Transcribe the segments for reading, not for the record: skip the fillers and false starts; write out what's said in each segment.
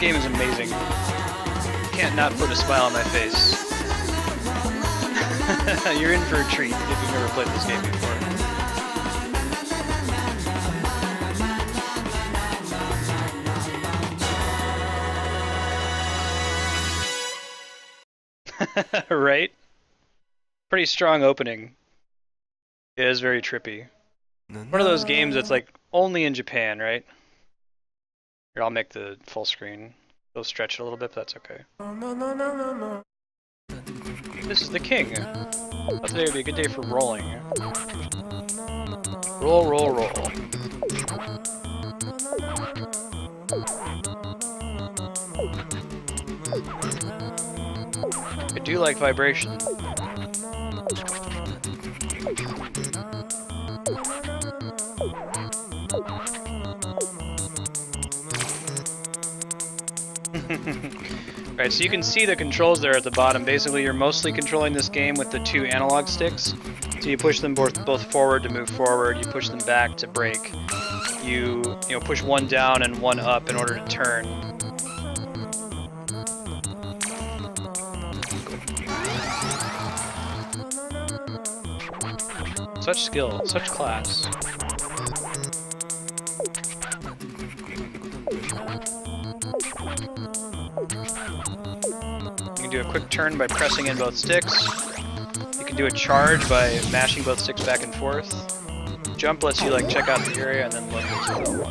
game is amazing. Can't not put a smile on my face. You're in for a treat if you've never played this game before. Right? Pretty strong opening. It is very trippy. One of those games that's like only in Japan, right? Here, I'll make the full screen. It'll stretch it a little bit, but that's okay. This is the king. Thought today would be a good day for rolling. Roll, roll, roll. I do like vibration. Alright, so you can see the controls there at the bottom. Basically, you're mostly controlling this game with the 2 analog sticks. So you push them both forward to move forward, you push them back to brake. You push one down and one up in order to turn. Such skill, such class. You can do a quick turn by pressing in both sticks. You can do a charge by mashing both sticks back and forth. Jump lets you like check out the area and then look into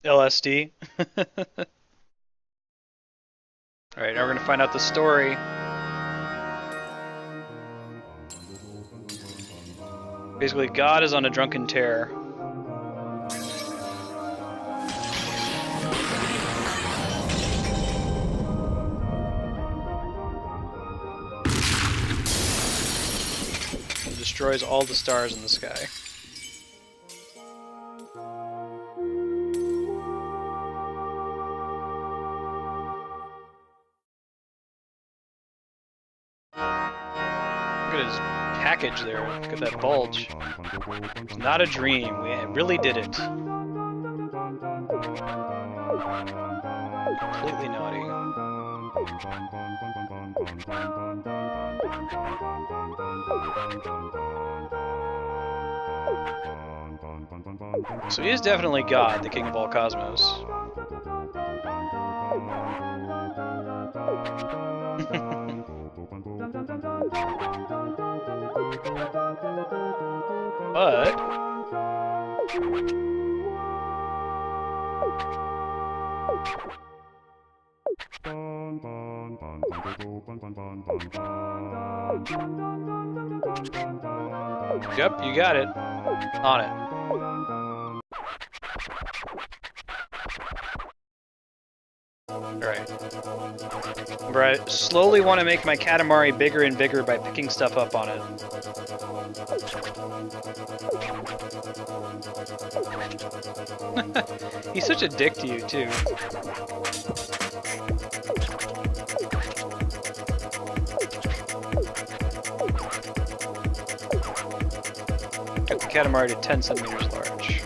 LSD. Alright, now we're gonna find out the story. Basically, God is on a drunken tear. He destroys all the stars in the sky. Look at his package there. Look at that bulge. It's not a dream. We really did it. Completely naughty. So he is definitely God, the king of all cosmos. But yep, you got it. On it. Alright. Remember, I slowly want to make my Katamari bigger and bigger by picking stuff up on it. He's such a dick to you, too. Got the Katamari to 10 centimeters large.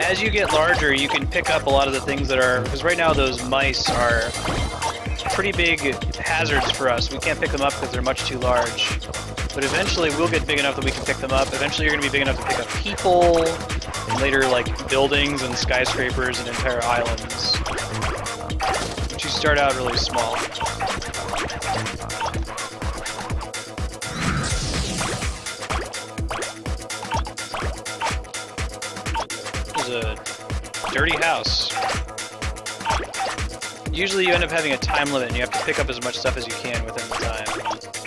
As you get larger, you can pick up a lot of the things that are, because right now those mice are pretty big hazards for us. We can't pick them up because they're much too large. But eventually we'll get big enough that we can pick them up. Eventually you're going to be big enough to pick up people, and later like buildings and skyscrapers and entire islands. But you start out really small. A dirty house. Usually you end up having a time limit and you have to pick up as much stuff as you can within the time.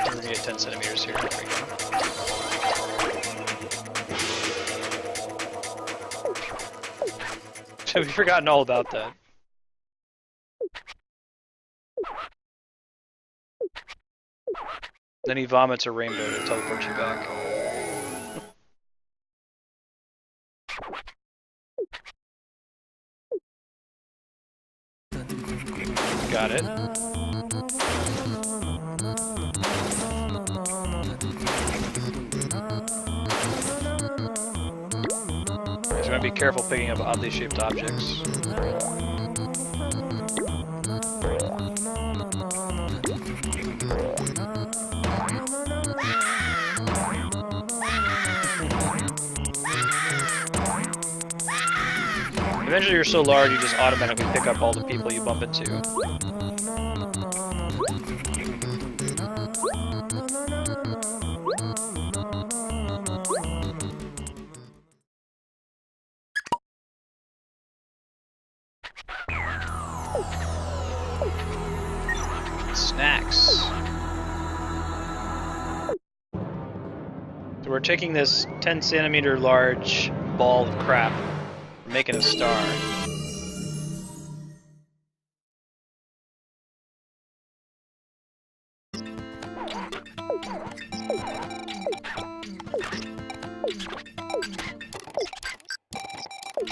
We're gonna get 10 centimeters here. There we go. We've forgotten all about that. Then he vomits a rainbow to teleport you back. Got it. So you gotta be careful picking up oddly shaped objects. Eventually you're so large you just automatically pick up all the people you bump into. Snacks. So we're taking this 10 centimeter large ball of crap, we're making a star.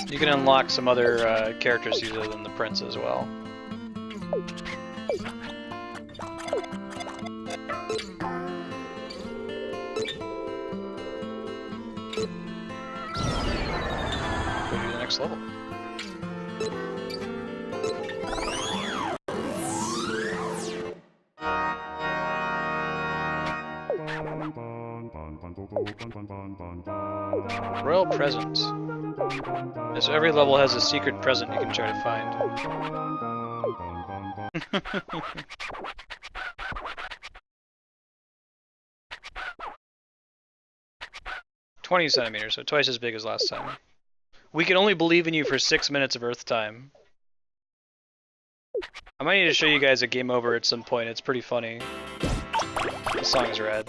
You can unlock some other characters other than the prince as well. Go to the next level. Royal present. So every level has a secret present you can try to find. 20 centimeters, so twice as big as last time. We can only believe in you for 6 minutes of Earth time. I might need to show you guys a game over at some point, it's pretty funny. This song is rad.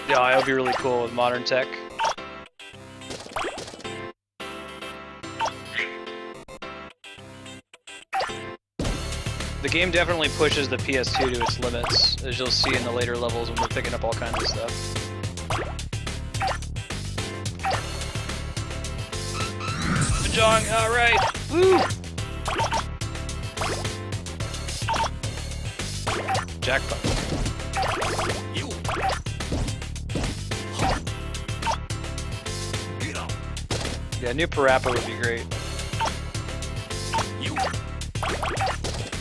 Yeah, it would be really cool with modern tech. The game definitely pushes the PS2 to its limits, as you'll see in the later levels when we're picking up all kinds of stuff. Mahjong, alright! Woo! Jackpot. Yeah, new Parappa would be great.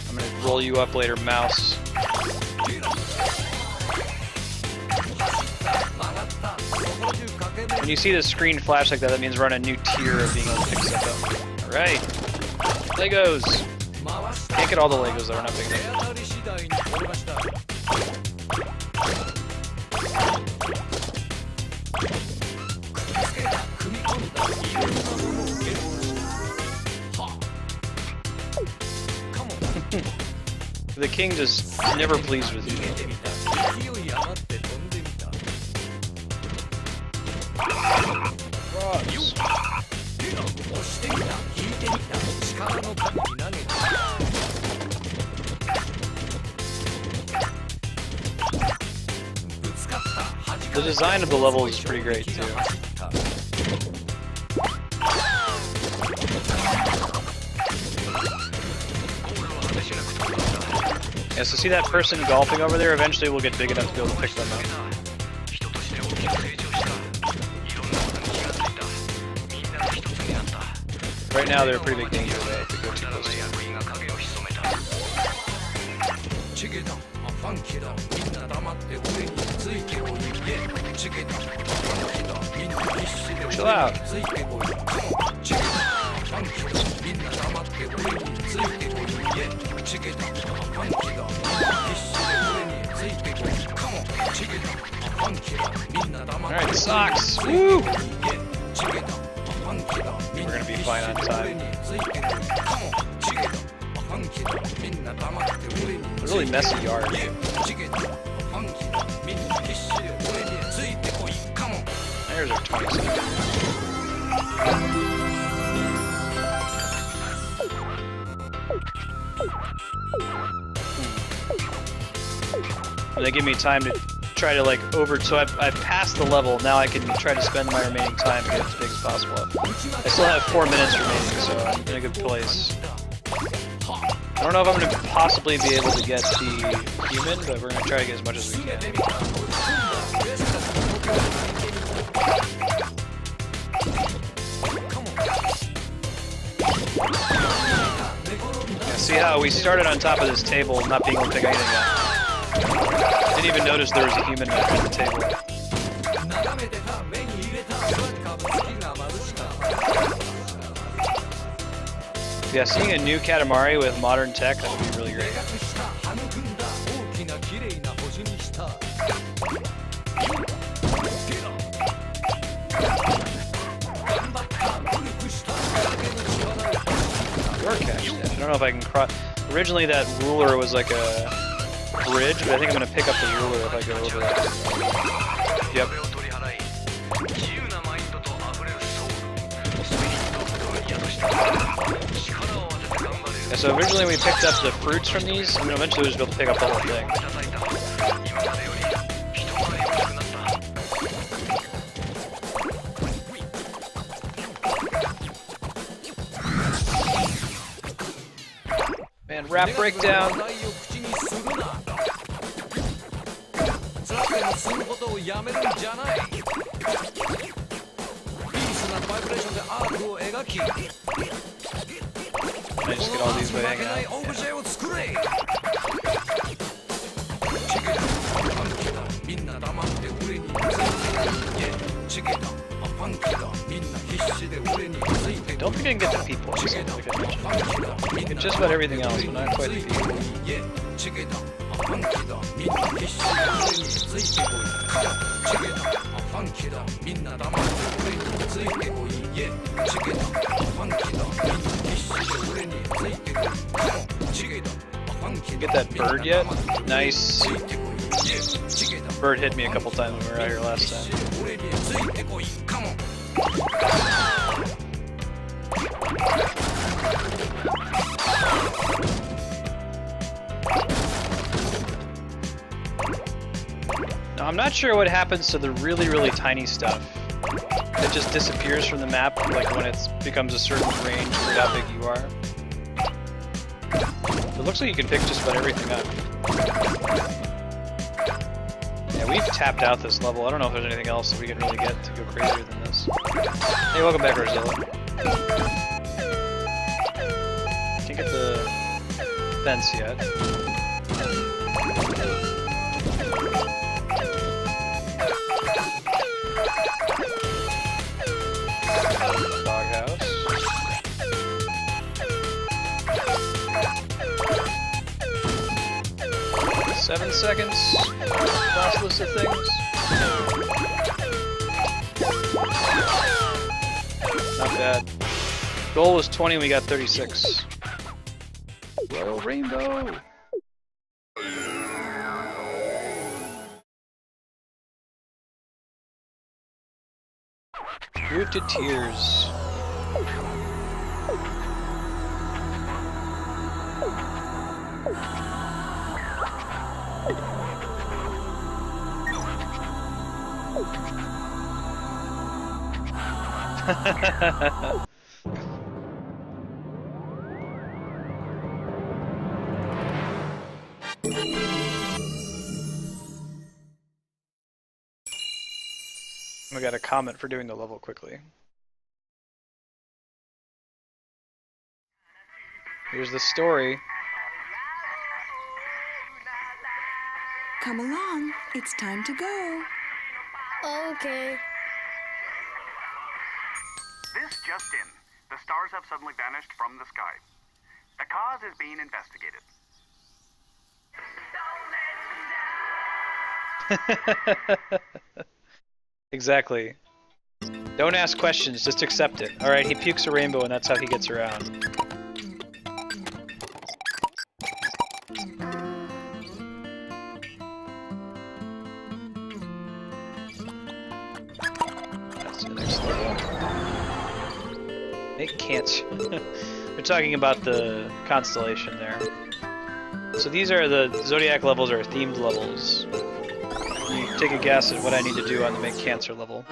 I'm gonna roll you up later, mouse. When you see the screen flash like that, that means we're on a new tier of being able to pick stuff up. Alright. Legos! Can't get all the Legos though, we're not big enough. The king just never pleased with you. Frogs. The design of the level is pretty great too. Yeah, so see that person golfing over there? Eventually we'll get big enough to be able to pick them up. Right now they're a pretty big danger though if we go too close to them. Chill out. Alright, socks! Woo! We're gonna be fine on time. A really messy yard. There's our 20 seconds. And they give me time to try to like so I've passed the level. Now I can try to spend my remaining time to get as big as possible. I still have 4 minutes remaining, so I'm in a good place. I don't know if I'm going to possibly be able to get the human, but we're going to try to get as much as we can. Yeah, see how we started on top of this table, not being able to pick anything up. Didn't even notice there was a human at the table. Yeah, seeing a new Katamari with modern tech, that would be really great. I don't know if I can cross. Originally that ruler was like a bridge, but I think I'm going to pick up the ruler if I go over it. Yep. Yeah, so originally we picked up the fruits from these, and eventually we'll just be able to pick up the whole thing. Man, rap breakdown. I just get all these by hanging out. I don't think I can get the people. Like I get just about everything else, but not quite the people. Get that bird yet? Nice. Bird hit me a couple times when we were out here last time. Now, I'm not sure what happens to the really, really tiny stuff. It just disappears from the map, like when it becomes a certain range for how big you are. It looks like you can pick just about everything up. Yeah, we've tapped out this level. I don't know if there's anything else that we can really get to go crazier than this. Hey, welcome back, Ursula. Can't get the fence yet. Doghouse. 7 seconds. Last list of things. Not bad. Goal was 20, we got 36. Royal Rainbow! Root to Tears. We got a comment for doing the level quickly. Here's the story. Come along, it's time to go. Okay. This just in. The stars have suddenly vanished from the sky. The cause is being investigated. Exactly. Don't ask questions, just accept it. Alright, he pukes a rainbow and that's how he gets around. Let's see the next level. Make cancer. They're talking about the constellation there. So these are the zodiac levels, are themed levels. You take a guess at what I need to do on the make cancer level.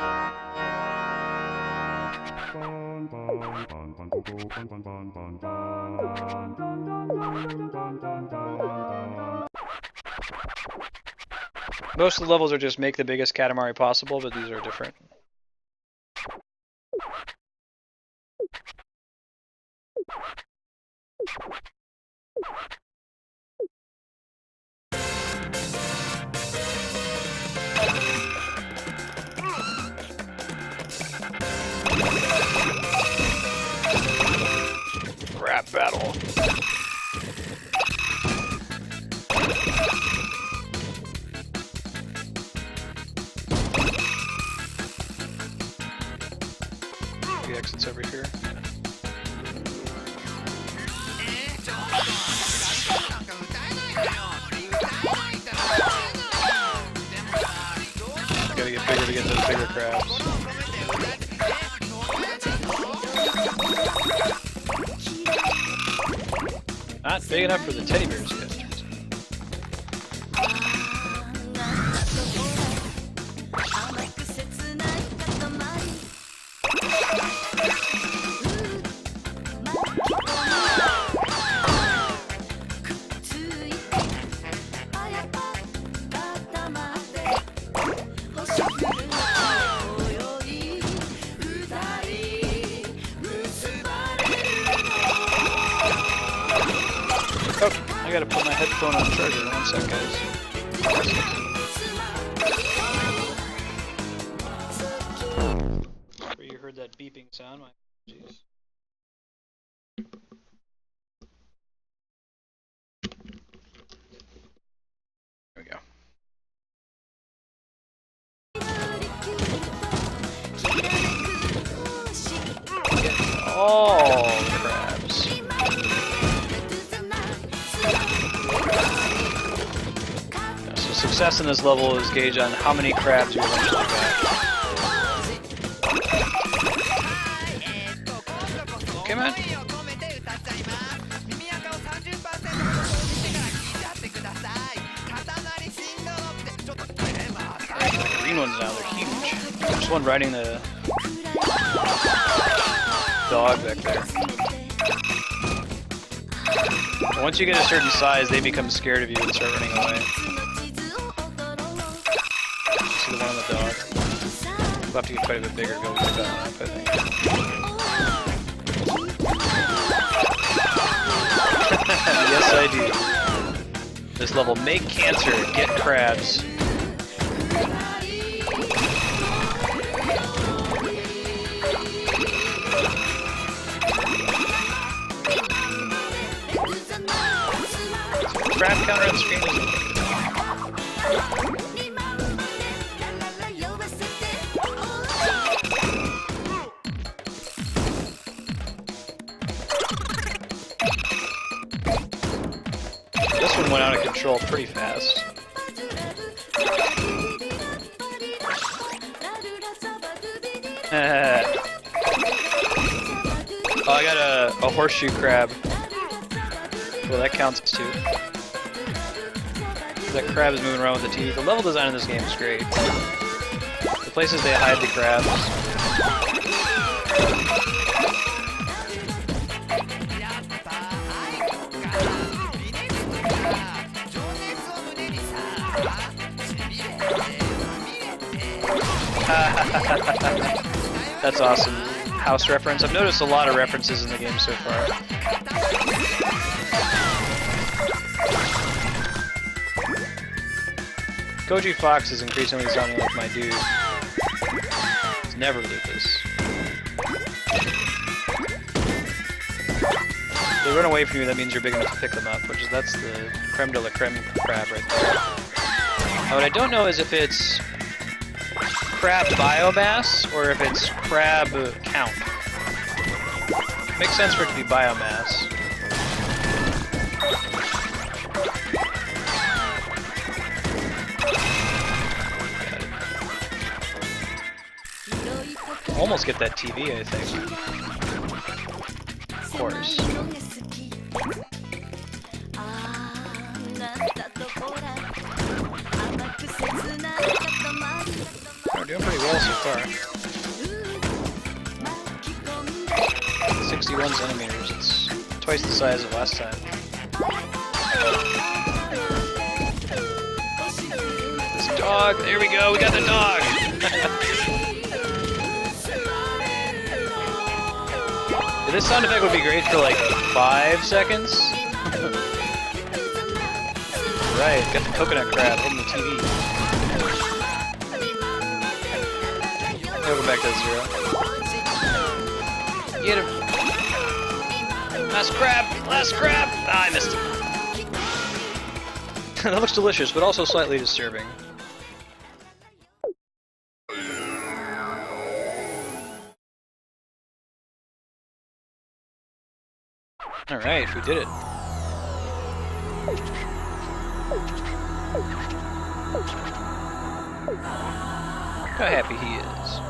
Most of the levels are just make the biggest Katamari possible, but these are different. Rap battle. The exits over here. Gotta get bigger to get those bigger crabs. Not big enough for the teddy bears yet. I gotta put my headphone on charger. 1 sec, guys. Where you heard that beeping sound, my apologies. There we go. Get all the crabs. So success in this level is gauged on how many crabs you eventually get. Come on. The green ones now, they're huge. There's one riding the dog back there. But once you get a certain size, they become scared of you and start running away. See the one on the dog? We'll have to get quite a bit bigger to go pick that one up, I think. Yes, I do. This level, make cancer, get crabs. Crab counter on the screen is this one went out of control pretty fast. Oh, I got a horseshoe crab. Well, that counts too. That crab is moving around with the teeth. The level design in this game is great. The places they hide the crabs. That's awesome. House reference. I've noticed a lot of references in the game so far. Koji Fox is increasingly sounding like my dude. It's never lupus. If they run away from you, that means you're big enough to pick them up, that's the creme de la creme crab right there. Now what I don't know is if it's crab biomass or if it's crab count. Makes sense for it to be biomass. almost get that TV, I think. Of course. We're doing pretty well so far. 61 centimeters. It's twice the size of last time. This dog. There we go. We got the dog. This sound effect would be great for like 5 seconds. Right, got the coconut crab hitting the TV. I'll go back to 0. Get him. Last crab! Last crab! Ah, I missed it. That looks delicious, but also slightly disturbing. Alright, we did it. Look how happy he is.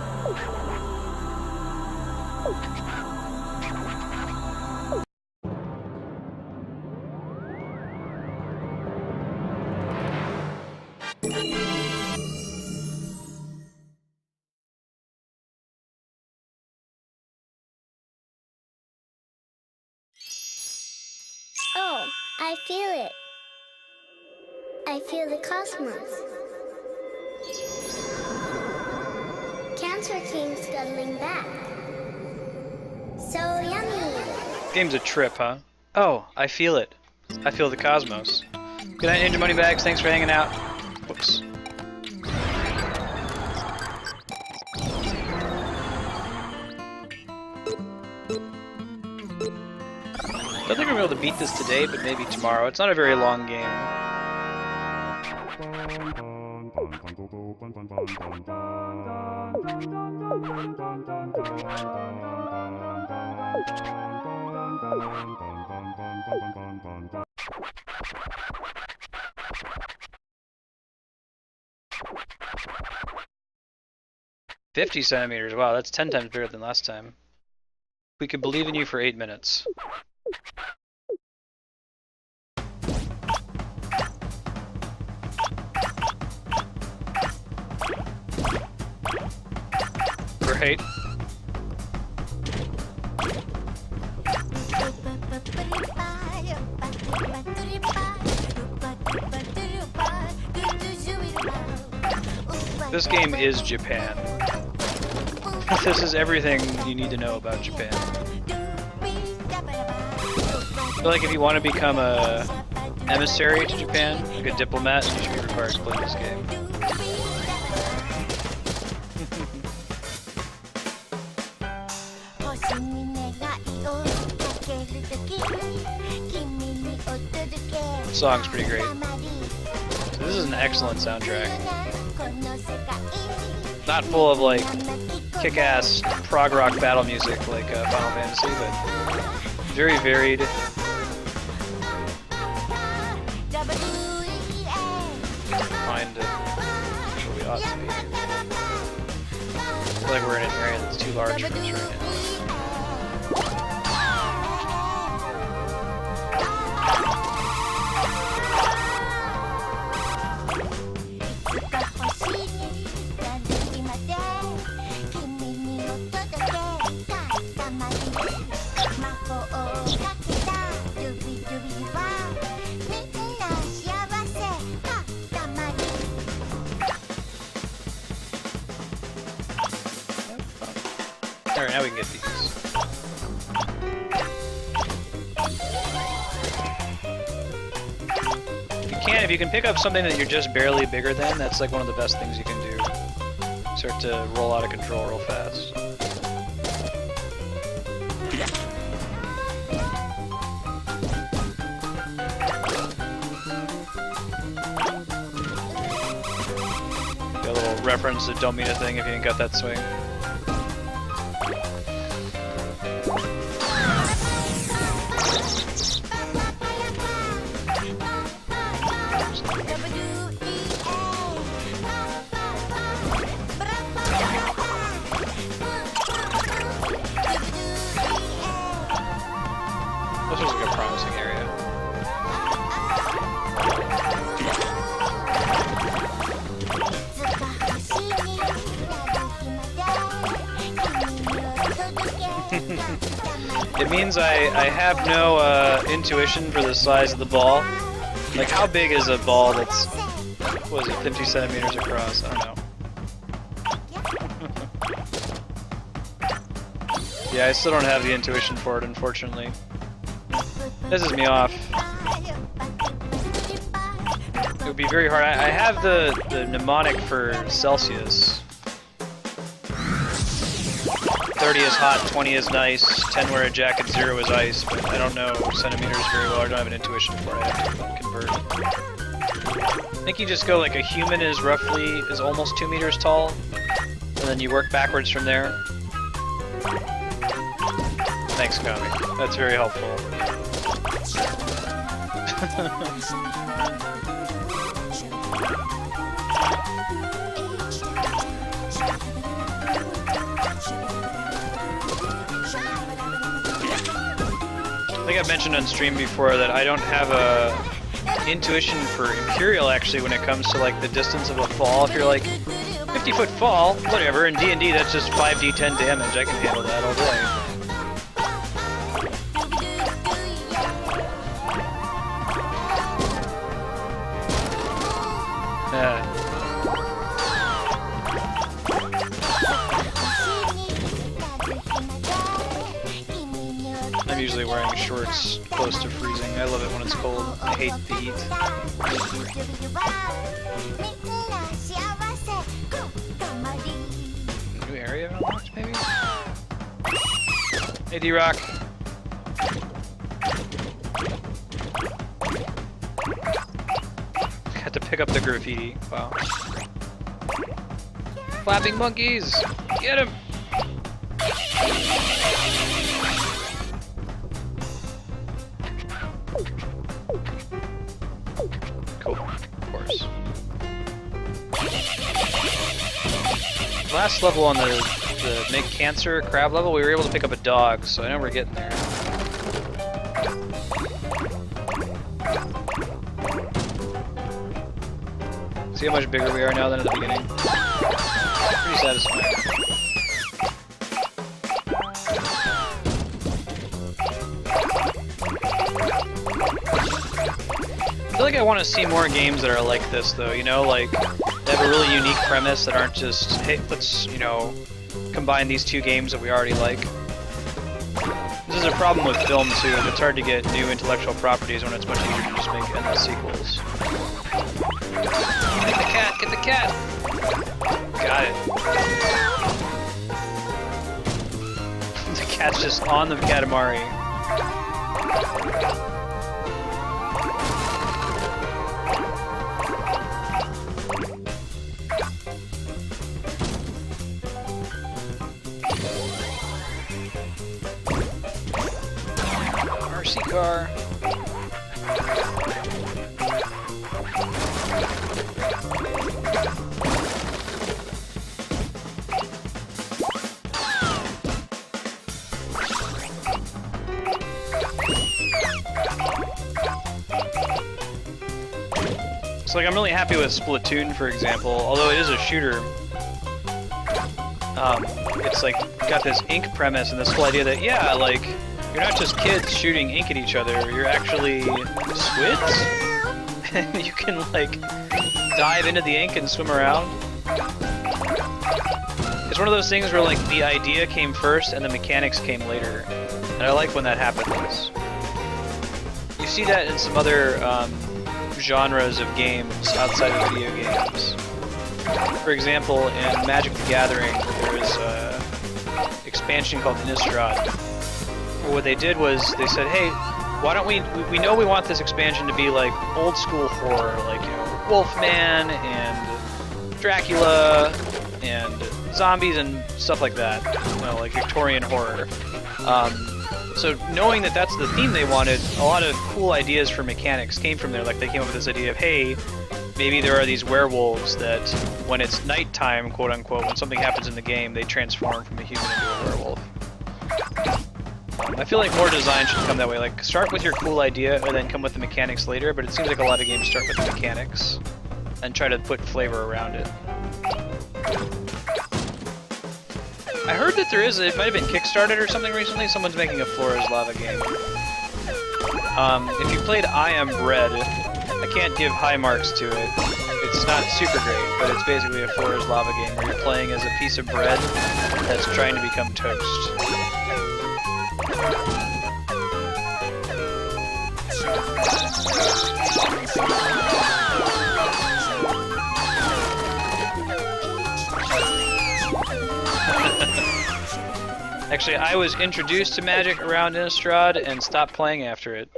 Oh, I feel it. I feel the cosmos. Cancer came scuttling back. So yummy. Game's a trip, huh? Oh, I feel it. I feel the cosmos. Good night, Ninja Moneybags. Thanks for hanging out. Whoops. I don't think we're able to beat this today, but maybe tomorrow. It's not a very long game. "50 centimeters. Wow, that's 10 times bigger than last time. We could believe in you for 8 minutes. Great. This game is Japan. This is everything you need to know about Japan. I feel like if you want to become a emissary to Japan, like a diplomat, you should be required to play this game. The song's pretty great. So this is an excellent soundtrack. Not full of like kick-ass prog rock battle music like Final Fantasy, but very varied. Find where we ought to be. I feel like we're in an area that's too large for us right now. Alright, now we can get these. If you can pick up something that you're just barely bigger than, that's like one of the best things you can do. Start to roll out of control real fast. Got a little reference that don't mean a thing if you ain't got that swing. It means I have no intuition for the size of the ball. Like, how big is a ball that's, what was it, 50 centimeters across? I don't know. Yeah, I still don't have the intuition for it, unfortunately. Pisses me off. It would be very hard. I have the mnemonic for Celsius. 30 is hot, 20 is nice, 10 wear a jacket, 0 is ice, but I don't know centimeters very well. I don't have an intuition for it. I have to convert. I think you just go like a human is almost 2 meters tall, and then you work backwards from there. Thanks, Kami. That's very helpful. I think I've mentioned on stream before that I don't have a intuition for Imperial actually when it comes to like the distance of a fall. If you're like 50-foot fall, whatever, in D&D that's just 5d10 damage. I can handle that all day. I'm usually wearing shorts close to freezing. I love it when it's cold. I hate the heat. New area unlocked, maybe? Hey, D-Rock. Had to pick up the graffiti. Wow. Flapping monkeys! Get him! Cool, of course. Last level on the make cancer crab level, we were able to pick up a dog, so I know we're getting there. See how much bigger we are now than at the beginning? Pretty satisfying. I feel like I want to see more games that are like this, though, you know, like, they have a really unique premise that aren't just, hey, let's, you know, combine these two games that we already like. This is a problem with film, too. It's hard to get new intellectual properties when it's much easier to just make endless sequels. Get the cat! Get the cat! Got it. The cat's just on the Katamari. RC car. So like I'm really happy with Splatoon, for example, although it is a shooter. It's like got this ink premise and this whole idea that, yeah, like, you're not just kids shooting ink at each other, you're actually squids? And you can, like, dive into the ink and swim around. It's one of those things where, like, the idea came first and the mechanics came later. And I like when that happens. You see that in some other genres of games outside of video games. For example, in Magic the Gathering, there was an expansion called Innistrad. What they did was they said, hey, why don't we know we want this expansion to be like old school horror, like, you know, Wolfman and Dracula and zombies and stuff like that, you know, like Victorian horror. So knowing that that's the theme they wanted, a lot of cool ideas for mechanics came from there. Like they came up with this idea of, hey, maybe there are these werewolves that when it's nighttime, quote unquote, when something happens in the game, they transform from a human into a werewolf. I feel like more design should come that way. Like, start with your cool idea and then come with the mechanics later, but it seems like a lot of games start with the mechanics and try to put flavor around it. I heard that there is, it might have been Kickstarted or something recently, someone's making a Floor is Lava game. If you played I Am Bread, I can't give high marks to it. It's not super great, but it's basically a Floor is Lava game where you're playing as a piece of bread that's trying to become toast. Actually, I was introduced to Magic around Innistrad and stopped playing after it.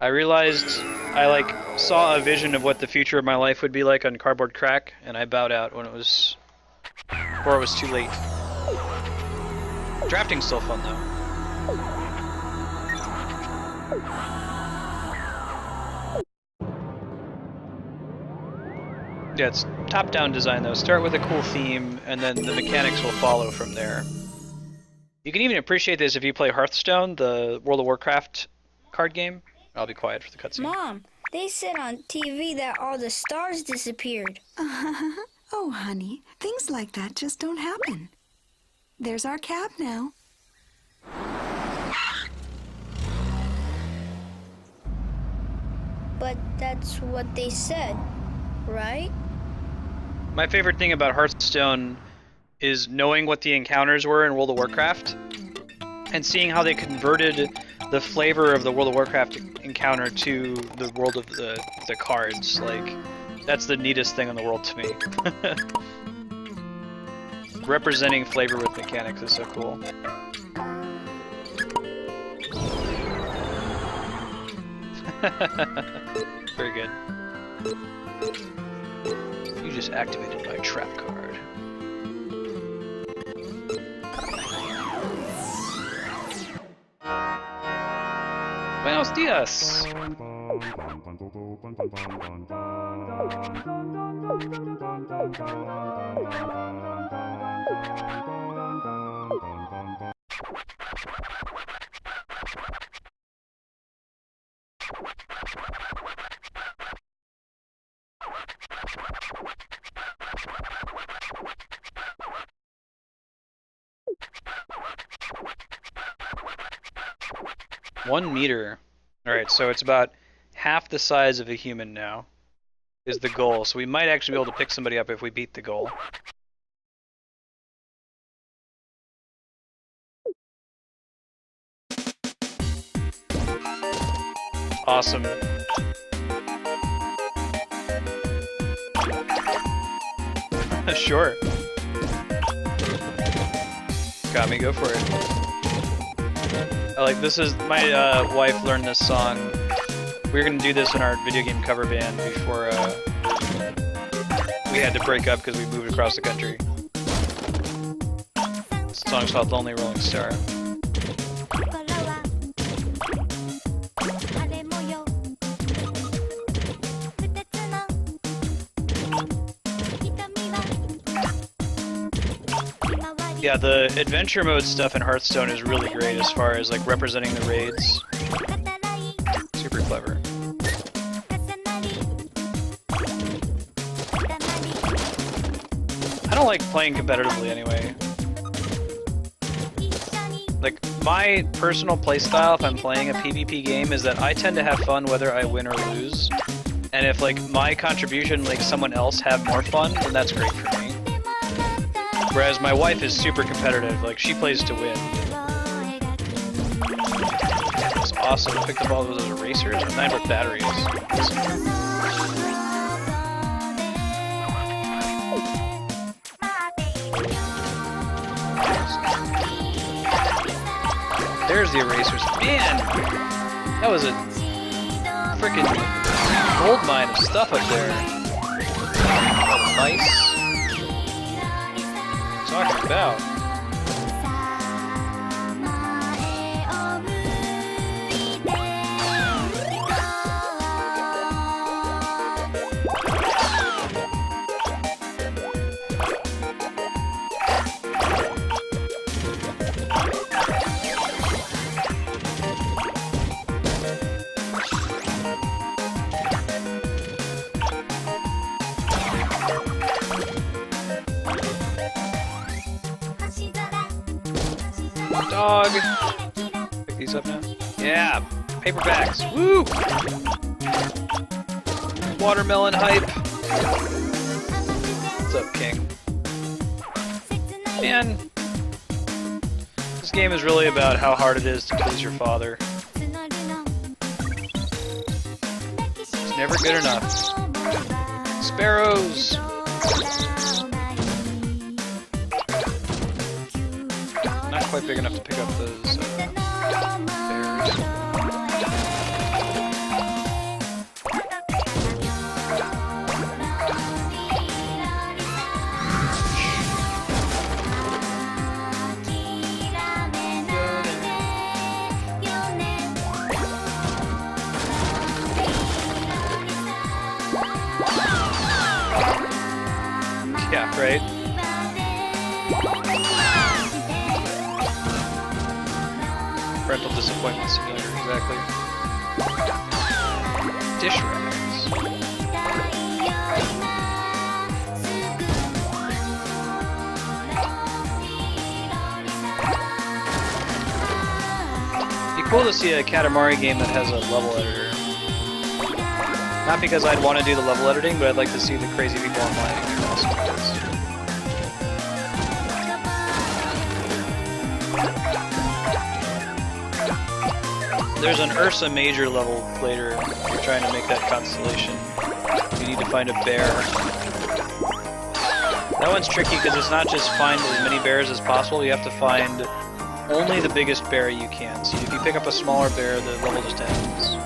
I realized I saw a vision of what the future of my life would be like on Cardboard Crack, and I bowed out when before it was too late. Drafting's still fun though. Yeah, it's top-down design though. Start with a cool theme, and then the mechanics will follow from there. You can even appreciate this if you play Hearthstone, the World of Warcraft card game. I'll be quiet for the cutscene. Mom, they said on TV that all the stars disappeared. Oh, honey, things like that just don't happen. There's our cab now. But that's what they said, right? My favorite thing about Hearthstone is knowing what the encounters were in World of Warcraft and seeing how they converted the flavor of the World of Warcraft encounter to the world of the cards. Like, that's the neatest thing in the world to me. Representing flavor with mechanics is so cool. Very good. You just activated my trap card. Buenos dias! One meter. Alright, so it's about half the size of a human now, is the goal. So we might actually be able to pick somebody up if we beat the goal. Awesome. Sure. Got me, go for it. This is, my wife learned this song. We were gonna do this in our video game cover band before we had to break up because we moved across the country. This song's called Lonely Rolling Star. Yeah, the adventure mode stuff in Hearthstone is really great as far as representing the raids. Super clever. I don't like playing competitively anyway. My personal playstyle if I'm playing a PvP game is that I tend to have fun whether I win or lose. And if my contribution makes someone else have more fun, then that's great for me. Whereas my wife is super competitive, she plays to win. That's awesome. I picked up all those erasers and 9-volt batteries. There's the erasers. Man! That was a freaking gold mine of stuff up there. Nice. Talking about. Dog! Pick these up now. Yeah! Paperbacks! Woo! Watermelon hype! What's up, King? Man, this game is really about how hard it is to please your father. It's never good enough. Sparrows! Not quite big enough to pick up those bears. Yeah, right? Parental disappointment simulator, exactly. Dish rags. Be cool to see a Katamari game that has a level editor. Not because I'd want to do the level editing, but I'd like to see the crazy people online do awesome things. There's an Ursa Major level later. You're trying to make that constellation. You need to find a bear. That one's tricky because it's not just find as many bears as possible. You have to find only the biggest bear you can. So if you pick up a smaller bear, the level just ends.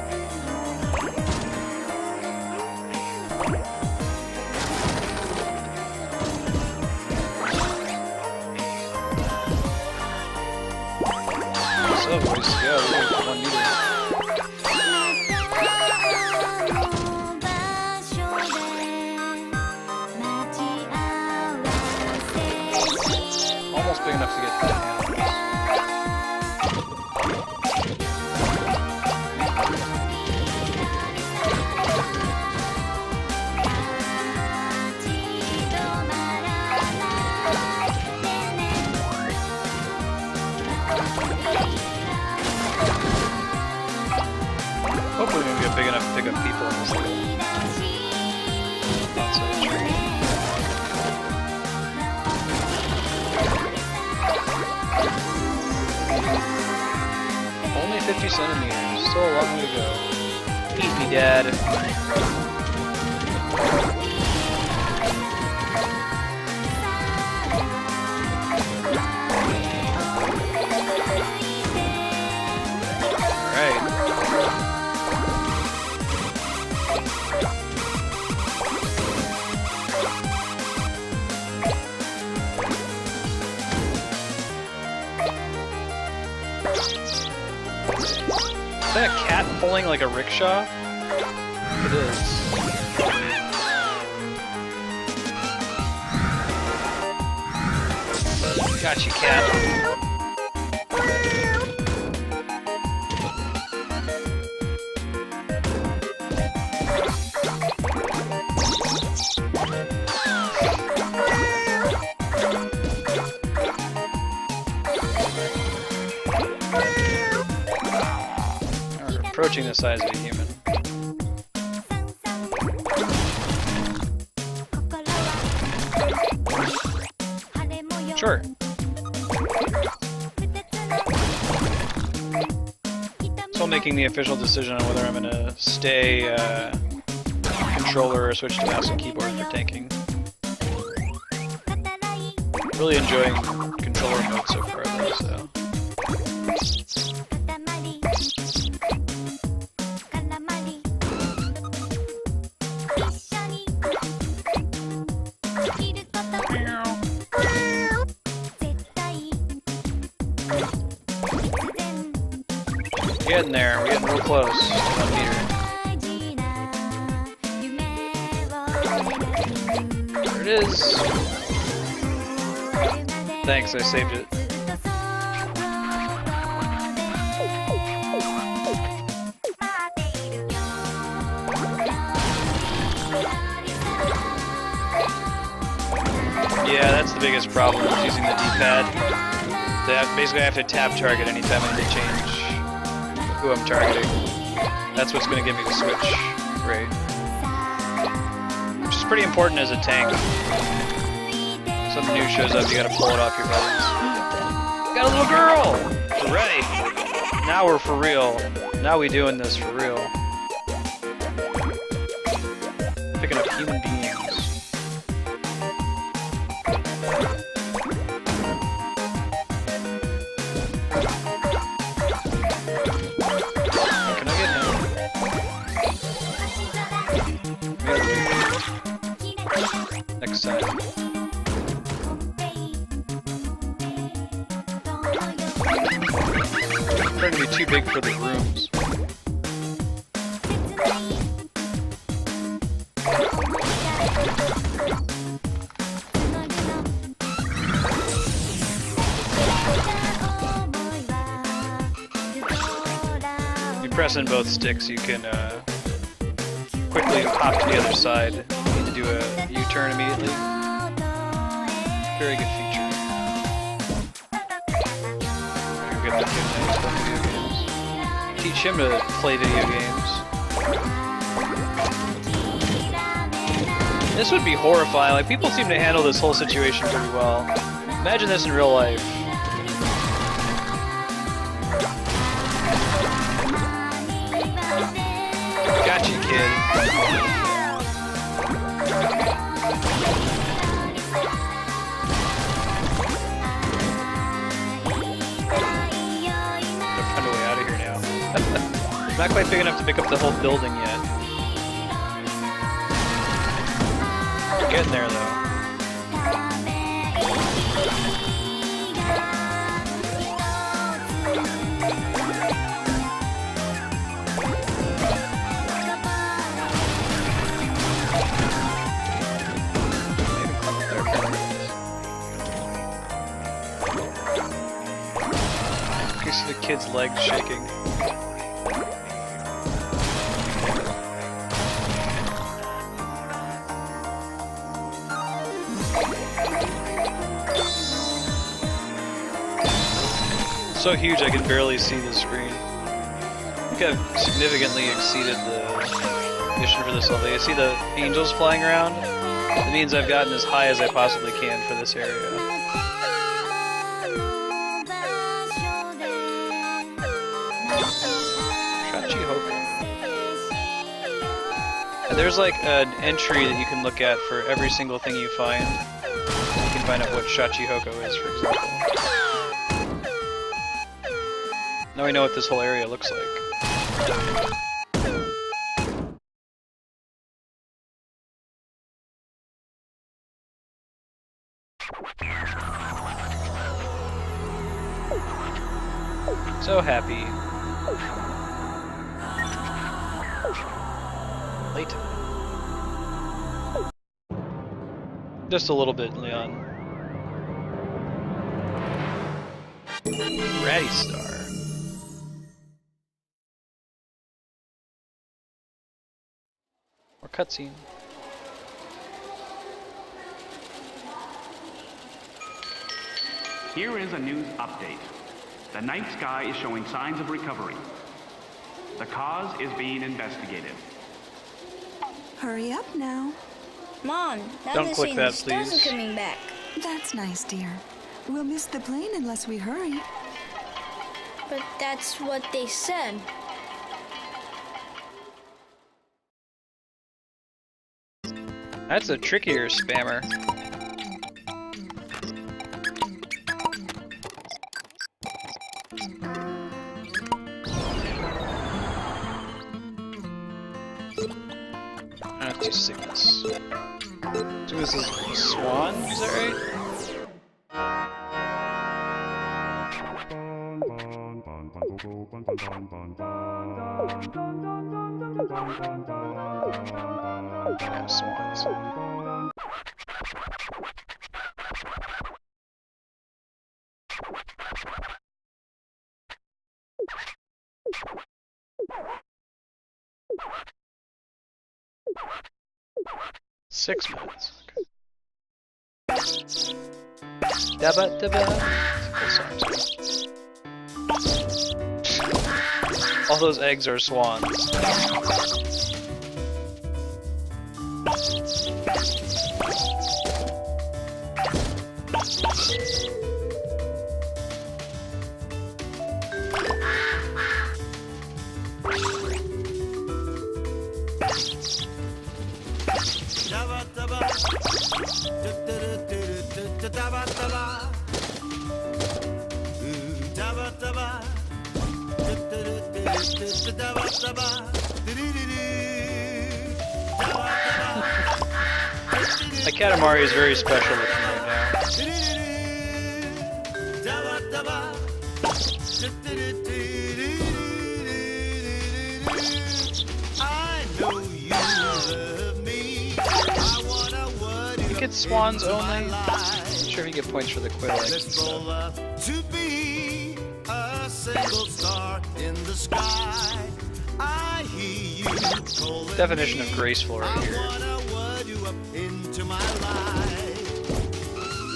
So, boys, yeah, we're going for 1 meter. Almost big enough to get to the hands. Hopefully we can get big enough to pick up people in this little outside tree. Only 50 centimeters, still a long way to go. Eat me, Dad. Alright. Is that a cat pulling like a rickshaw? It is. Got you, cat. Approaching the size of a human. Sure. Still making the official decision on whether I'm gonna stay controller or switch to mouse and keyboard for tanking. Really enjoying controller mode so far though, so. Getting there, we're getting real close to 1 meter. There it is. Thanks, I saved it. Yeah, that's the biggest problem with using the D-pad. Basically, I have to tap target anytime I need to change who I'm targeting. That's what's going to give me the switch rate. Which is pretty important as a tank. Something new shows up, you gotta pull it off your buddies. Got a little girl! Right! Now we're for real. Now we doing this for real. Picking up human beings. Can I get him? Next time. Trying to be too big for the rooms. You press in both sticks, you can quickly hop to the other side. You need to do a U-turn immediately. Very good feature. Teach him to play video games. This would be horrifying. Like, people seem to handle this whole situation pretty well. Imagine this in real life. Got you, kid. I'm not quite big enough to pick up the whole building yet. We're getting there, though. You can see the kid's legs shaking. So huge I can barely see the screen. I think I've significantly exceeded the mission for this level. You see the angels flying around? It means I've gotten as high as I possibly can for this area. And there's like an entry that you can look at for every single thing you find. You can find out what Shachihoko is, for example. Now we know what this whole area looks like. So happy. Late. Just a little bit, Leon. Ratty Star. More cutscene. Here is a news update. The night sky is showing signs of recovery. The cause is being investigated. Hurry up now. Mom, now Don't they're click saying that, the stars please. are coming back. That's nice, dear. We'll miss the plane unless we hurry. But that's what they said. That's a trickier spammer. Let's do Cygnus. Cygnus is Swan, is that right? Yeah, swans. Six minutes. Okay. Dabba dabba. Cool songs. All those eggs are swans. My Katamari is very special looking right now. You get swans only? I'm sure if you get points for the quail eggs and stuff. To be a single star in the sky. I hear you calling Definition of me. graceful right here. I wanna word you up into my life.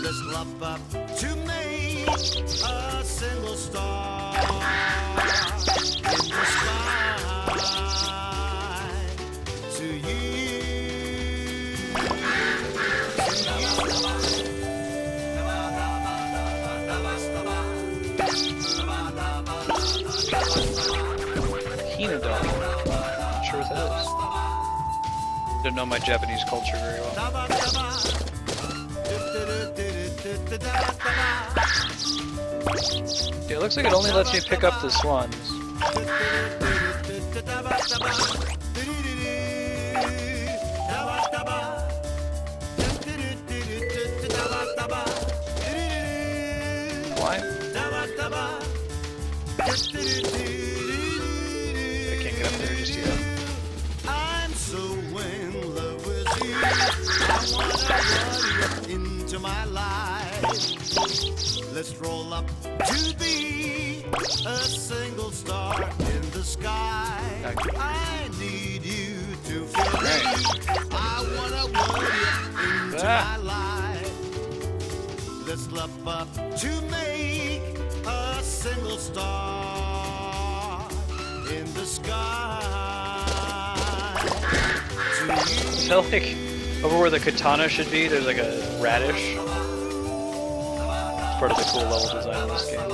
Let's love up to make a single star in the sky. To you. Hoshino dog. Not sure what that is. Don't know my Japanese culture very well. Yeah, it looks like it only lets me pick up the swans. Why? I can't get up there just yet. I'm so in love with you. I wanna run you up into my life. Let's roll up to be a single star in the sky. Okay. I need you to feel me. I wanna run you into my life. Let's love up to make a single star in the sky. Tell like over where the katana should be, there's like a radish. It's part of the cool level design of this game.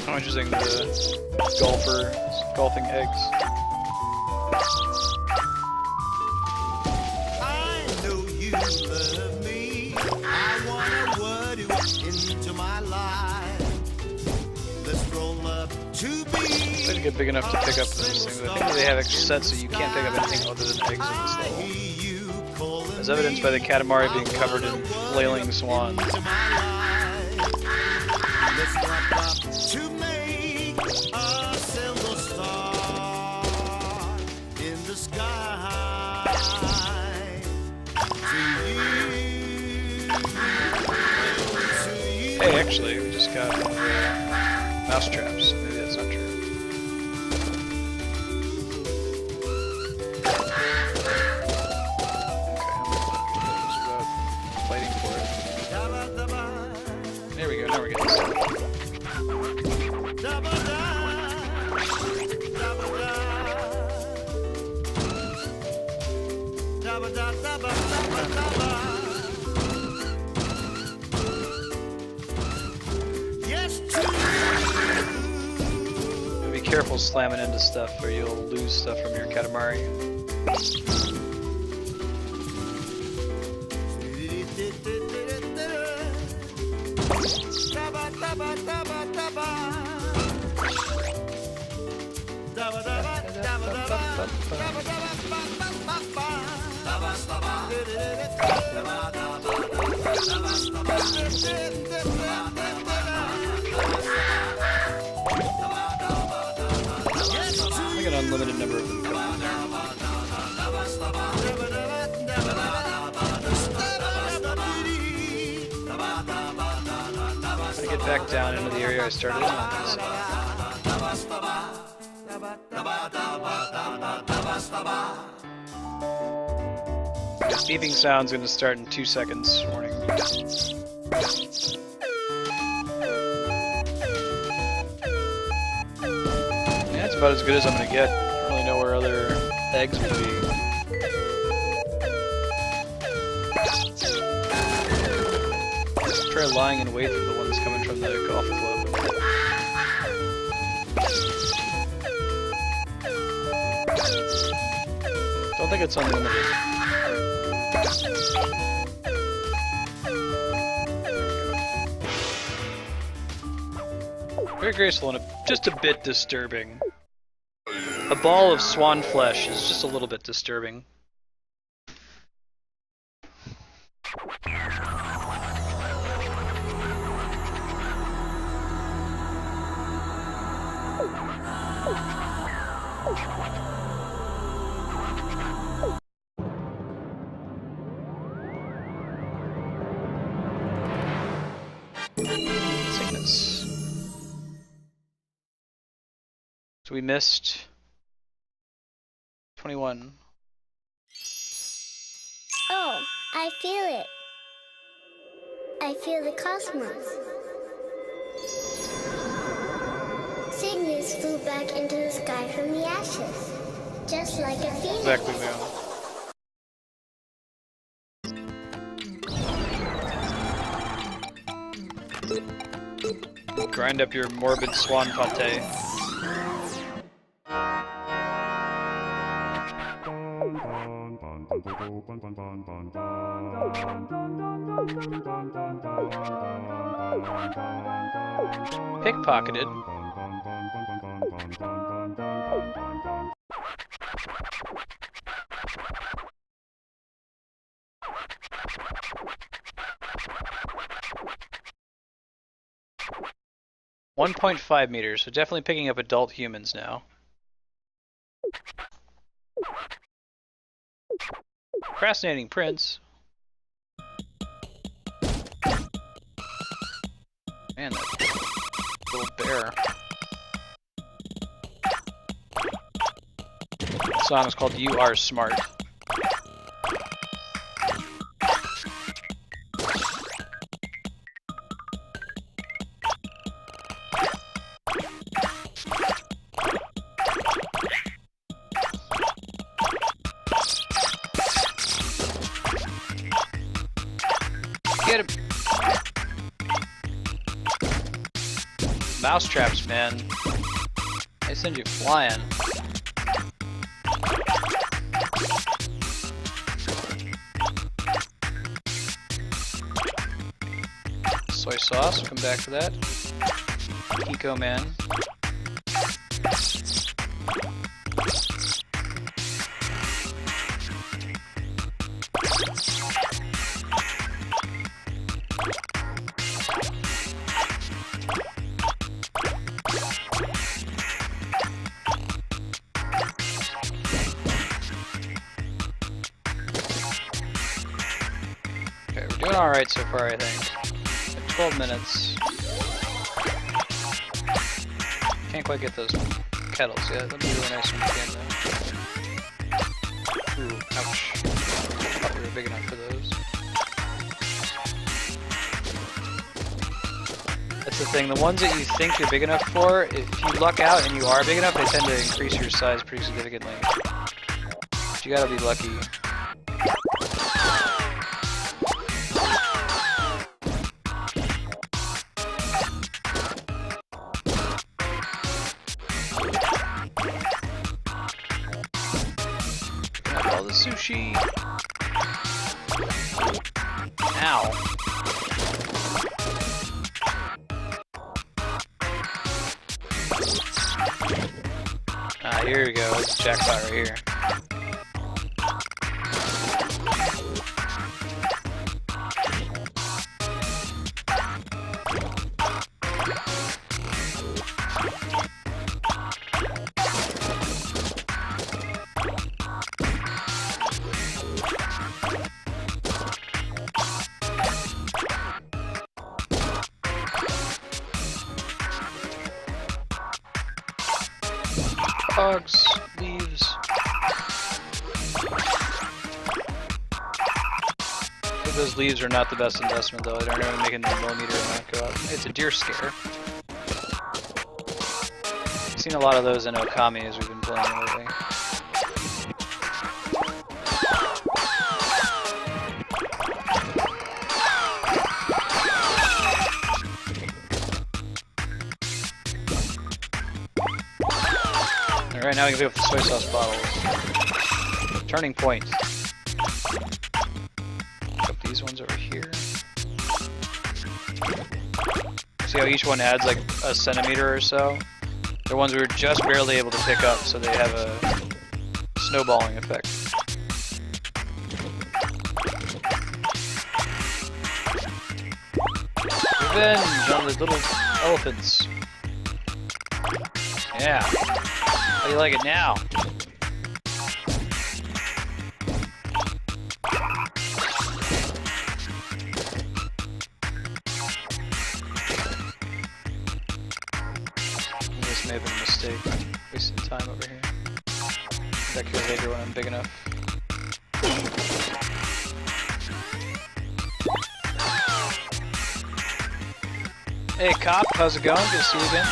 I'm using the golfing eggs. I know you love me. I wanna word you up into my life. Let's roll up to be. I didn't get big enough to pick up those things. I think they have extra sets so you can't pick up anything other than eggs in this level. As evidenced by the Katamari being covered in flailing swans. Let's rock up to make a single star in the sky. To you. Hey, actually, we just got mouse traps. Maybe that's not true. Fighting for it. There we go, now we're getting stuff. Be careful slamming into stuff or you'll lose stuff from your Katamari. I can unlimited number of them coming in there. I get back down into the area I started in. This beeping sound's going to start in 2 seconds. Warning. Yeah, it's about as good as I'm going to get. I don't really know where other eggs would be. Let's try lying in wait for the ones coming from the golf club. Don't think it's unlimited. Very graceful and just a bit disturbing. A ball of swan flesh is just a little bit disturbing. Cygnus. So we missed 21. Oh, I feel it. I feel the cosmos. Cygnus flew back into the sky from the ashes, just like a phoenix. Exactly, man. Grind up your morbid swan pate. Pickpocketed. .5 meters, so definitely picking up adult humans now. Procrastinating prince. Man, that little bear. The song is called You Are Smart. Get him! Mouse traps, man. They send you flying. Soy sauce, we'll come back to that. Eco man. Okay, we're doing alright so far, I think. 12 minutes. Can't quite get those kettles yet. That'd be really nice when we can, though. Ooh, ouch. Thought we were big enough for those. That's the thing, the ones that you think you're big enough for, if you luck out and you are big enough, they tend to increase your size pretty significantly. But you gotta be lucky. All the sushi. Ow. Ah, here we go. It's a jackpot right here. Dogs, leaves. Those leaves are not the best investment though. They aren't even making the millimeter amount go up. It's a deer scare. I've seen a lot of those in Okami as we've been playing lately. Alright, now we can pick up the soy sauce bottles. Turning point. These ones over here. See how each one adds like a centimeter or so? They're ones we were just barely able to pick up, so they have a snowballing effect. Revenge on the little elephants. Yeah. How do you like it now? This may have been a mistake. Wasting time over here. Back here later when I'm big enough. Hey cop, how's it going? Good to see you again.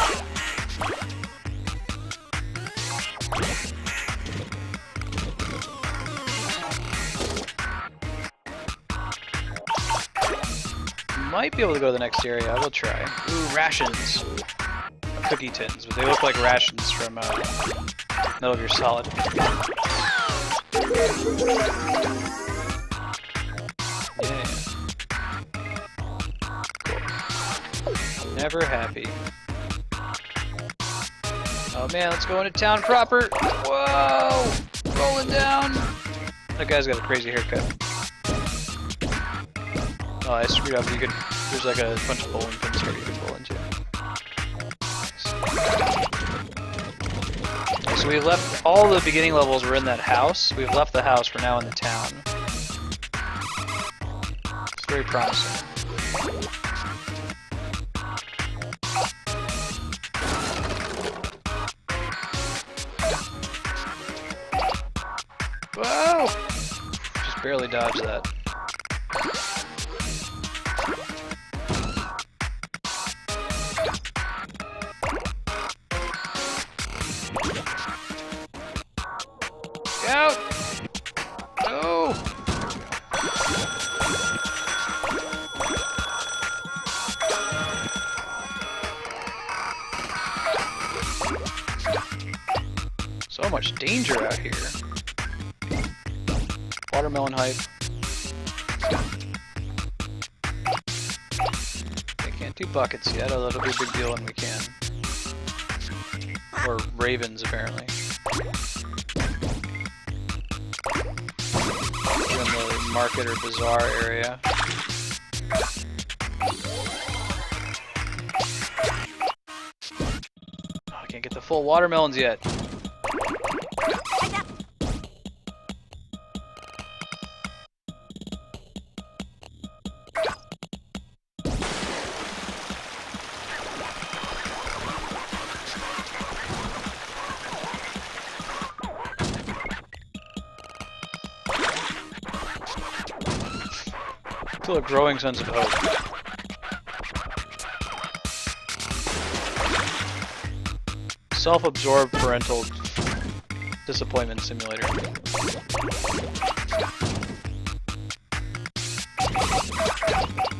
Might be able to go to the next area. I will try. Ooh, rations. Cookie tins, but they look like rations from Metal Gear Solid. Yeah. Cool. Never happy. Oh man, let's go into town proper. Whoa! Rolling down. That guy's got a crazy haircut. Oh, I screwed up. You could. There's like a bunch of bowling pins here you can bowl into. Nice. So we left all the beginning levels were in that house. We've left the house. We're now in the town. It's very promising. Whoa! Just barely dodged that. Out! No! So much danger out here. Watermelon hype. They can't do buckets yet, although it'll be a big deal when we can. Or ravens, apparently. In the market or bazaar area. Oh, I can't get the full watermelons yet. Still a growing sense of hope. Self-absorbed parental disappointment simulator.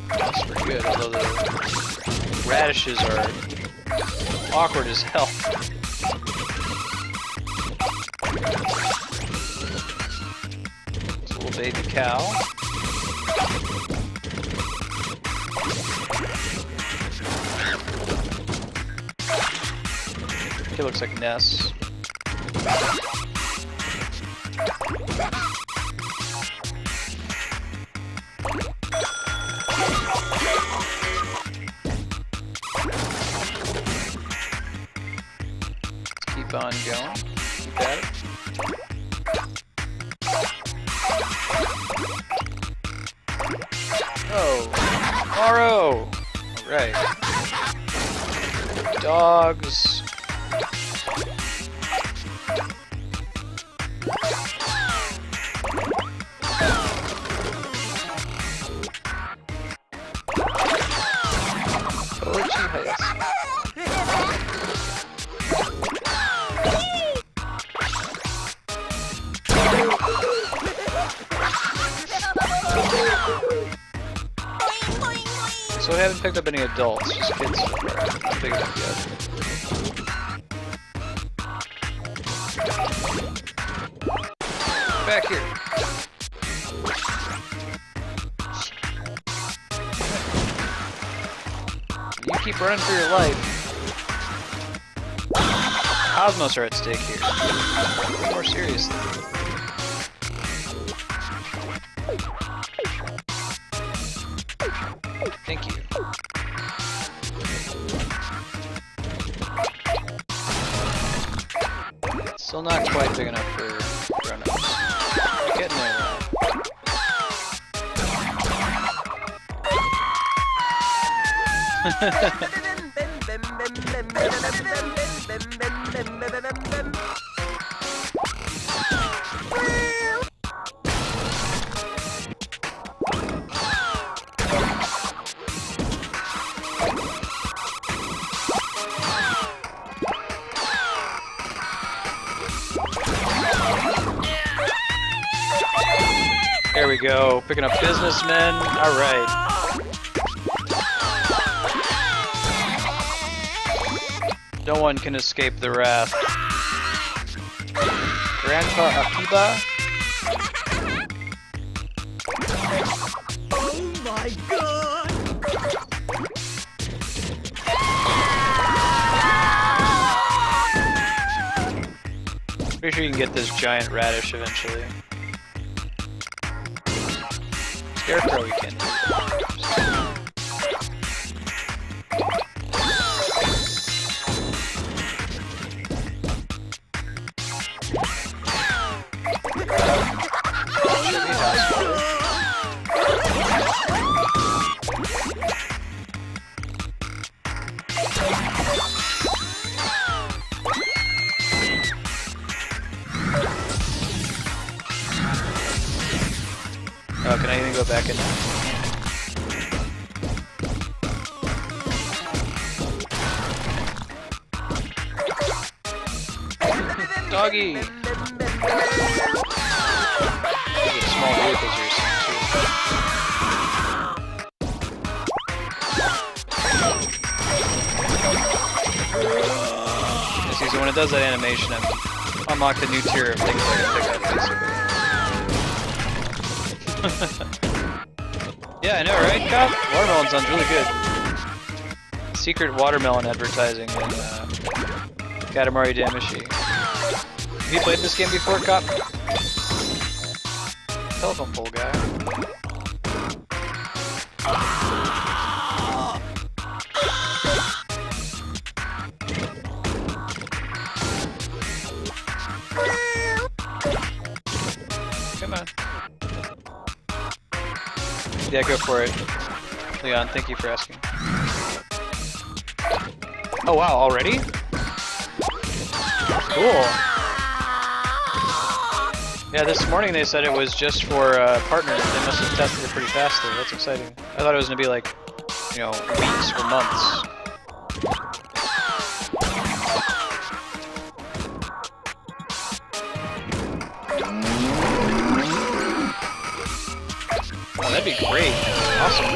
That's pretty good, although the radishes are awkward as hell. It's a little baby cow. It looks like Ness. Keep on going. Keep at it. Oh, Morrow! Alright. haven't picked up any adults, just kids so far. Not big enough yet. Back here. You keep running for your life. Cosmos are at stake here. More seriously. Thank you. Still not quite big enough for grown-ups. Getting there though. There we go, picking up businessmen. All right. No one can escape the wrath. Grandpa Akiba. Oh my god! Pretty sure you can get this giant radish eventually. Scarecrow we can. Oh, can I even go back in there? Doggy! Get small vehicles here soon too. You see, so when it does that animation, I've unlocked a new tier of things I can pick up, basically. Yeah, I know, right, Cop? Watermelon sounds really good. Secret watermelon advertising in Katamari Damacy. Have you played this game before, Cop? Telephone pole guy. Come on. Yeah, go for it. Leon, thank you for asking. Oh wow, already? Cool. Yeah, this morning they said it was just for partners. They must have tested it pretty fast though. That's exciting. I thought it was gonna be like, you know, weeks or months. Oh, that'd be great. Awesome.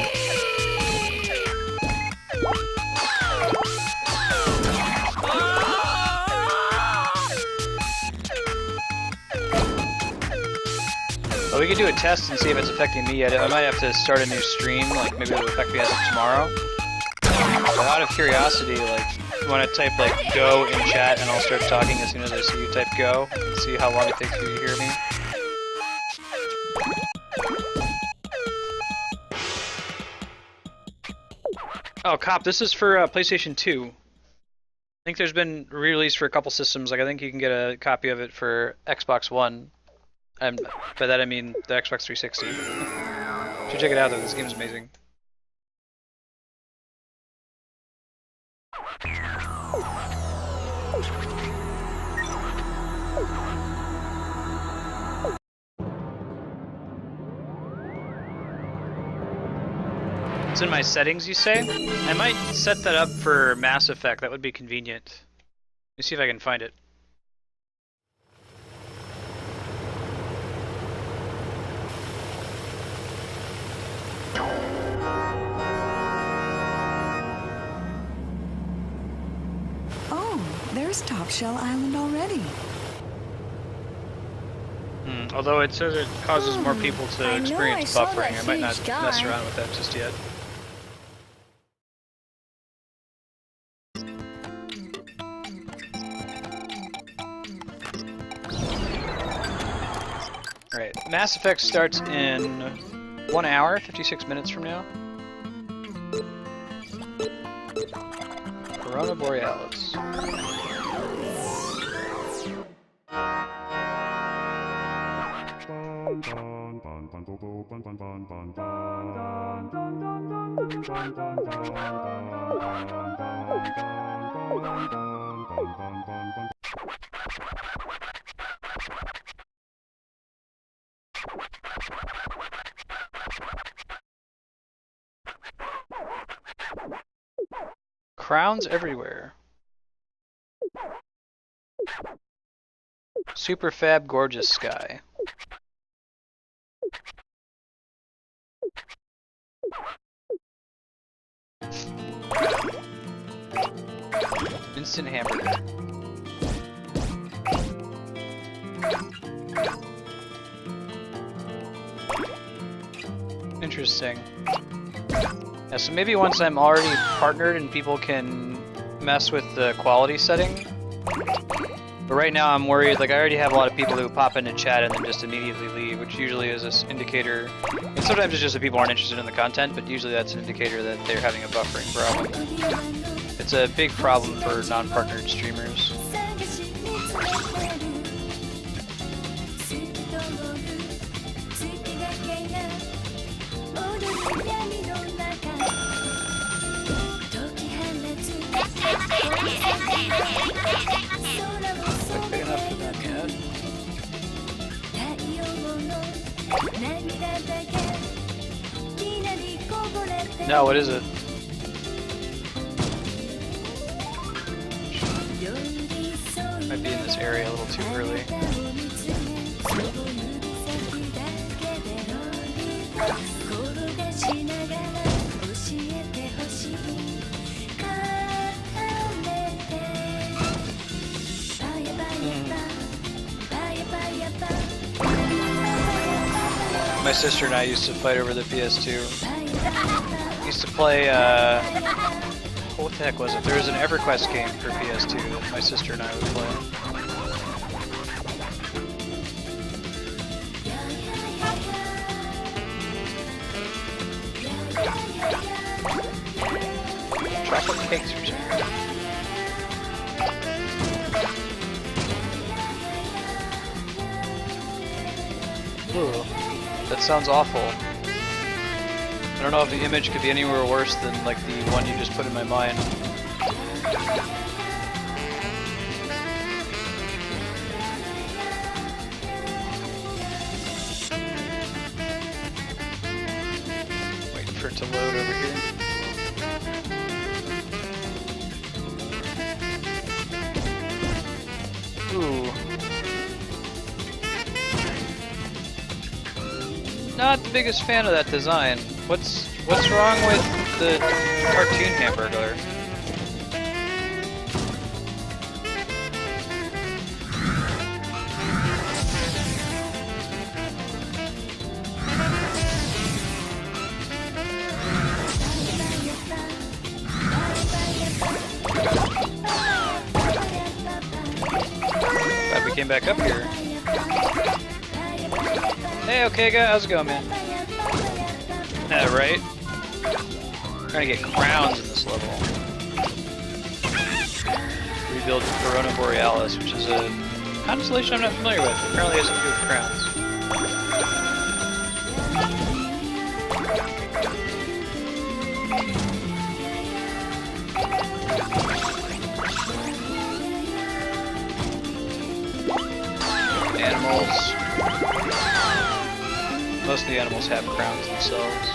Well, we could do a test and see if it's affecting me yet. I might have to start a new stream, like maybe it'll affect me as of tomorrow. But out of curiosity, like, you want to type like go in chat and I'll start talking as soon as I see you type go and see how long it takes you to hear me. Oh, Cop, this is for PlayStation 2. I think there's been re-released for a couple systems. Like, I think you can get a copy of it for Xbox One. And by that I mean the Xbox 360. You should check it out though, this game is amazing. It's in my settings, you say? I might set that up for Mass Effect, that would be convenient. Let me see if I can find it. There's Top Shell Island already. Although it says it causes more people I to know experience I saw buffering, that I might not huge mess guy. around with that just yet. Alright, Mass Effect starts in 1 hour, 56 minutes from now. Corona Borealis. Crowns everywhere. Super fab gorgeous sky. Instant hamburger. Interesting. Yeah, so maybe once I'm already partnered and people can mess with the quality setting. But right now I'm worried, like I already have a lot of people who pop into chat and then just immediately leave, which usually is this indicator. And sometimes it's just that people aren't interested in the content, but usually that's an indicator that they're having a buffering problem. It's a big problem for non-partnered streamers. Quite big enough for them yet. No, what is it? Might be in this area a little too early. My sister and I used to fight over the PS2. Used to play, what the heck was it? There was an EverQuest game for PS2 that my sister and I would play. Chocolate cakes or something. Ooh, that sounds awful. I don't know if the image could be anywhere worse than like the one you just put in my mind. Waiting for it to load over here. Ooh. Not the biggest fan of that design. What's wrong with the cartoon hamburger? Glad we came back up here. Hey, okay, guys, how's it going, man? Yeah, right? We're gonna get crowns in this level. Rebuild Corona Borealis, which is a constellation I'm not familiar with. Apparently, it has something to do with crowns. Animals. Most of the animals have crowns themselves.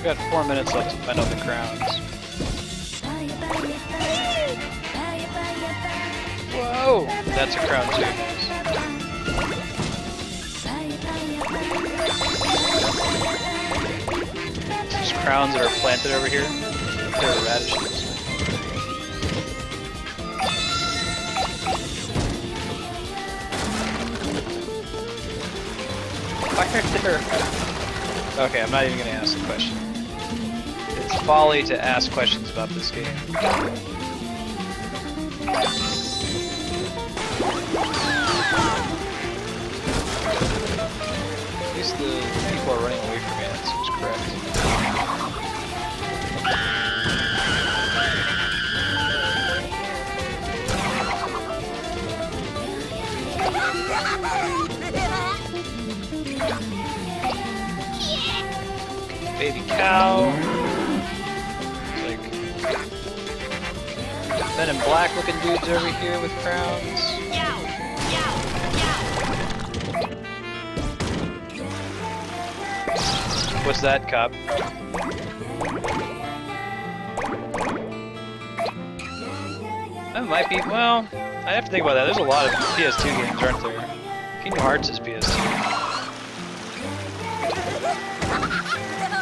got 4 minutes left to find all the crowns. Whoa! That's a crown too. There's crowns that are planted over here. They're radishes. Why are there... Okay, I'm not even going to ask the question. It's folly to ask questions about this game. At least the people are running away from me, that seems correct. Baby cow. It's like men in black looking dudes over here with crowns. What's that, cop? That might be, well, I have to think about that. There's a lot of PS2 games, aren't there? Kingdom Hearts is PS2.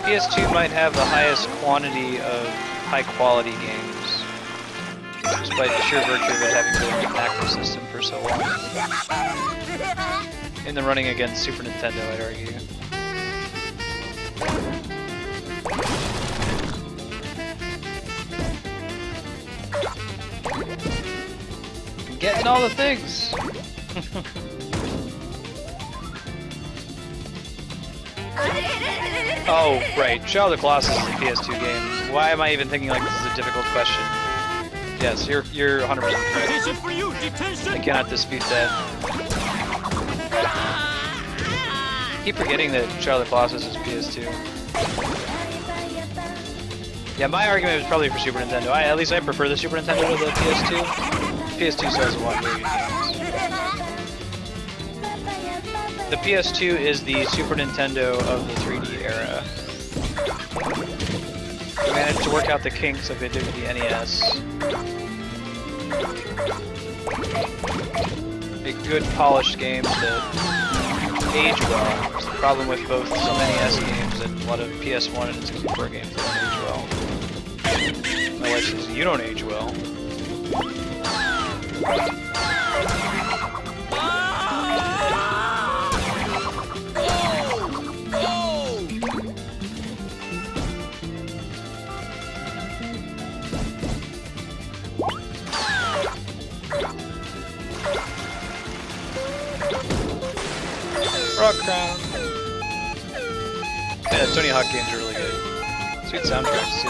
PS2 might have the highest quantity of high-quality games, despite the sheer virtue of it having been an active system for so long. In the running against Super Nintendo, I'd argue. Getting all the things! Oh, right. Shadow of the Colossus is a PS2 game. Why am I even thinking like this is a difficult question? Yes, you're 100% correct. I cannot dispute that. I keep forgetting that Shadow of the Colossus is PS2. Yeah, my argument was probably for Super Nintendo. At least I prefer the Super Nintendo to the PS2. PS2 still has a lot of really good games. The PS2 is the Super Nintendo of the 3D era. They managed to work out the kinks like they did with the NES. Make good, polished games that age well. It's the problem with both some NES games and a lot of PS1 and 64 games that don't age well. My wife says, you don't age well. Rock Crown. Yeah, Tony Hawk games are really good. Sweet soundtracks too.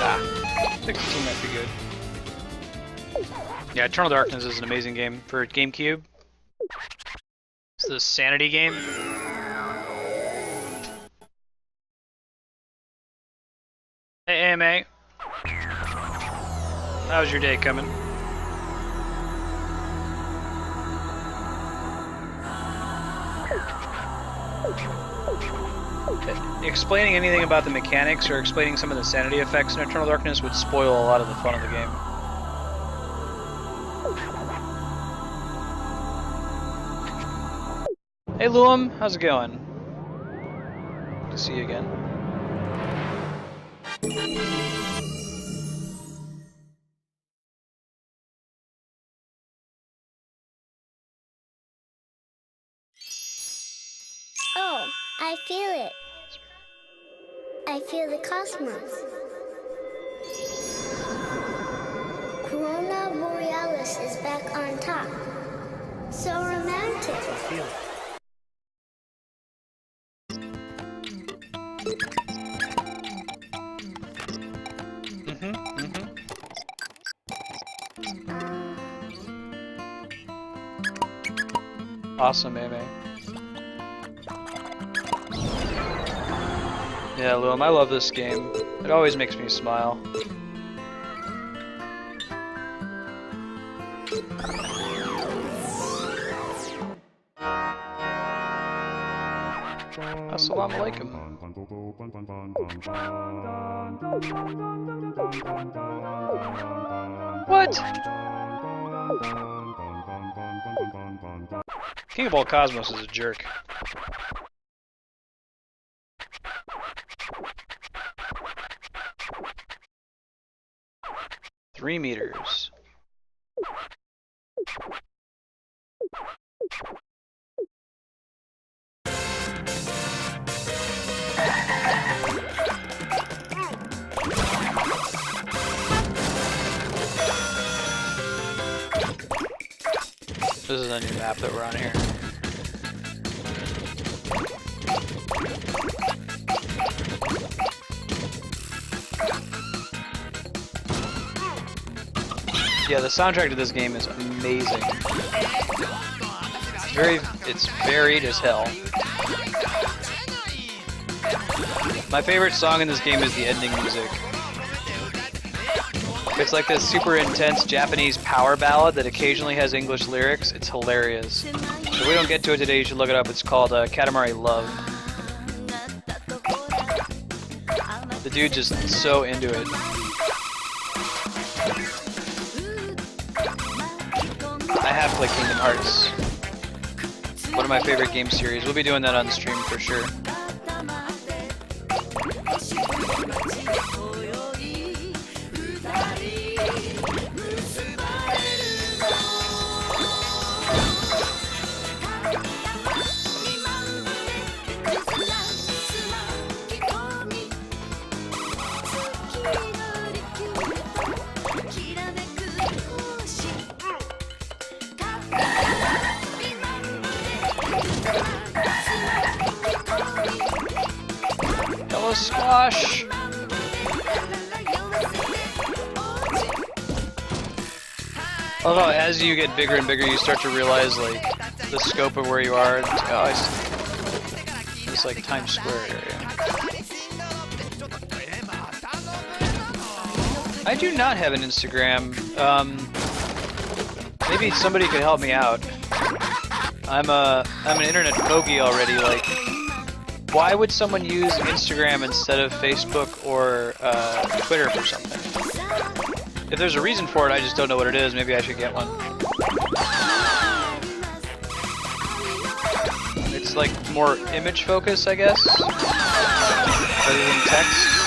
Ah, 16 might be good. Yeah, Eternal Darkness is an amazing game for GameCube. It's the Sanity game. Hey, AMA. How's your day coming? Explaining anything about the mechanics or explaining some of the sanity effects in Eternal Darkness would spoil a lot of the fun of the game. Hey Luam, how's it going? Good to see you again. Oh, I feel it. I feel the cosmos. Corona Borealis is back on top. So romantic. I feel it. Awesome, Amy. Yeah, Luam, I love this game. It always makes me smile. Assalamu alaikum. What? King of all Cosmos is a jerk. Three meters. This is a new map that we're on here. Yeah, the soundtrack to this game is amazing. It's varied as hell. My favorite song in this game is the ending music. It's like this super intense Japanese power ballad that occasionally has English lyrics. It's hilarious. If we don't get to it today, you should look it up. It's called Katamari Love. The dude's just so into it. I have played Kingdom Hearts. One of my favorite game series. We'll be doing that on stream for sure. Squash! Although as you get bigger and bigger, you start to realize like the scope of where you are. It's like Times Square area. I do not have an Instagram. Maybe somebody could help me out. I'm an internet bogey already. Like, why would someone use Instagram instead of Facebook or Twitter for something? If there's a reason for it, I just don't know what it is. Maybe I should get one. It's like more image focus, I guess, rather than text.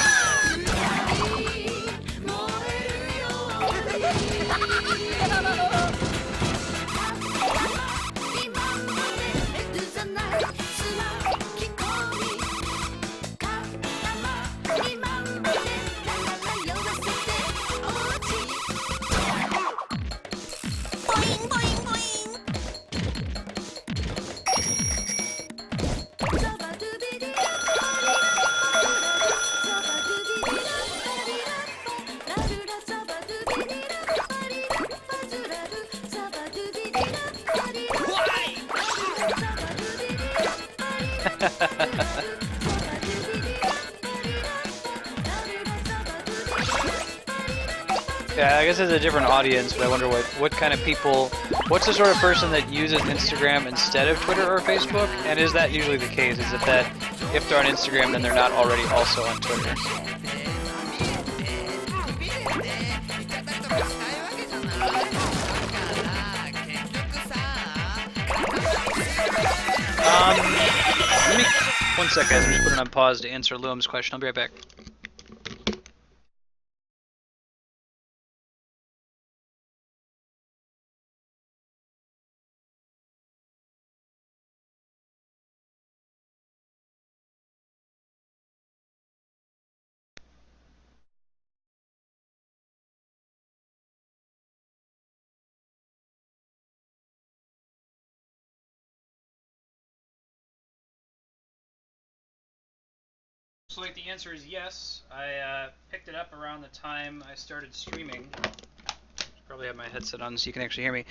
Yeah, I guess it's a different audience, but I wonder what kind of people, what's the sort of person that uses Instagram instead of Twitter or Facebook? And is that usually the case? Is it that if they're on Instagram, then they're not already also on Twitter? Let me, one sec guys, I'm just putting on pause to answer Luam's question. I'll be right back. So like the answer is yes. I picked it up around the time I started streaming. Probably have my headset on so you can actually hear me.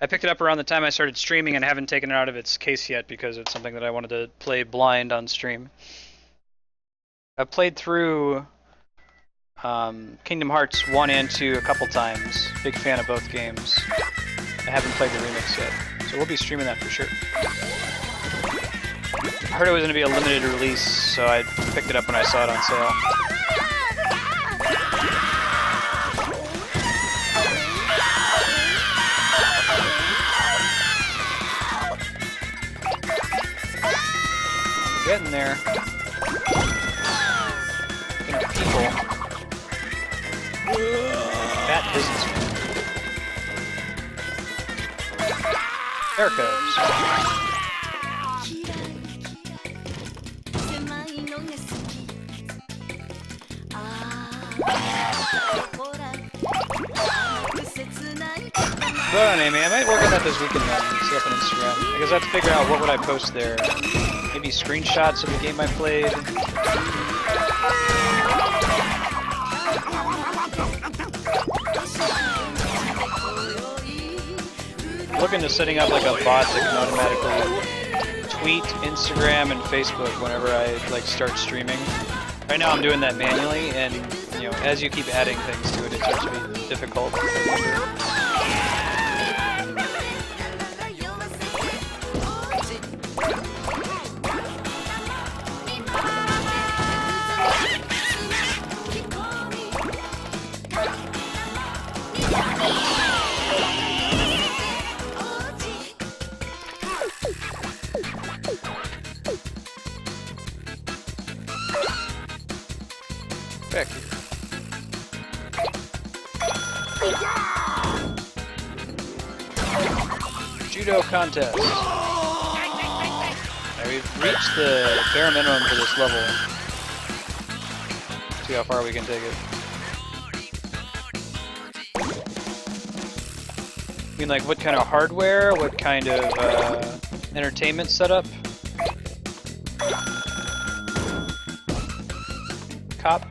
I picked it up around the time I started streaming and haven't taken it out of its case yet because it's something that I wanted to play blind on stream. I've played through Kingdom Hearts 1 and 2 a couple times. Big fan of both games. I haven't played the remix yet, so we'll be streaming that for sure. I heard it was going to be a limited release, so I picked it up when I saw it on sale. Getting there. Looking at people. Fat businessman. There it goes. Well done, Amy. I might work on that this weekend then. See up on Instagram. I guess I have to figure out what would I post there. Maybe screenshots of the game I played. Looking to setting up like a bot that can automatically tweet Instagram and Facebook whenever I like start streaming. Right now I'm doing that manually, and you know, as you keep adding things to it, it starts to be difficult. Back here. Judo contest. Now we've reached the bare minimum for this level. See how far we can take it. I mean, like, what kind of hardware? What kind of entertainment setup? Cop.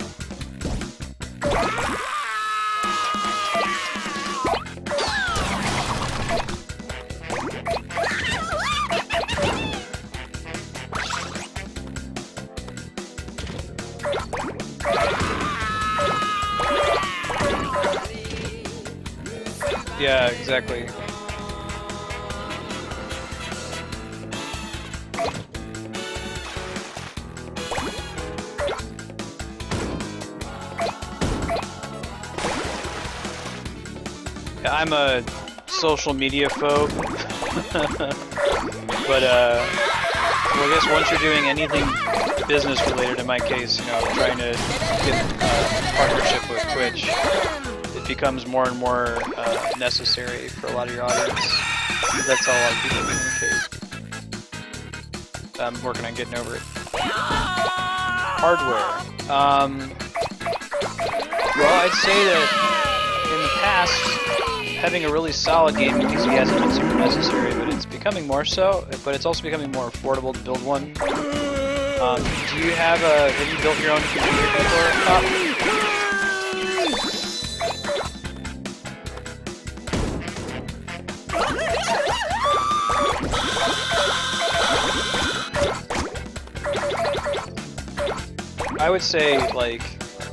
Yeah, exactly. Yeah, I'm a social media phobe, but well, I guess once you're doing anything business related, in my case, you know, trying to get partnership with Twitch, it becomes more and more necessary for a lot of your audience. That's how a lot of people communicate. I'm working on getting over it. Hardware. Well, I'd say that in the past, having a really solid game PC hasn't been super necessary, but it's becoming more so. But it's also becoming more affordable to build one. Do you have you built your own computer before, Pop? I would say, like,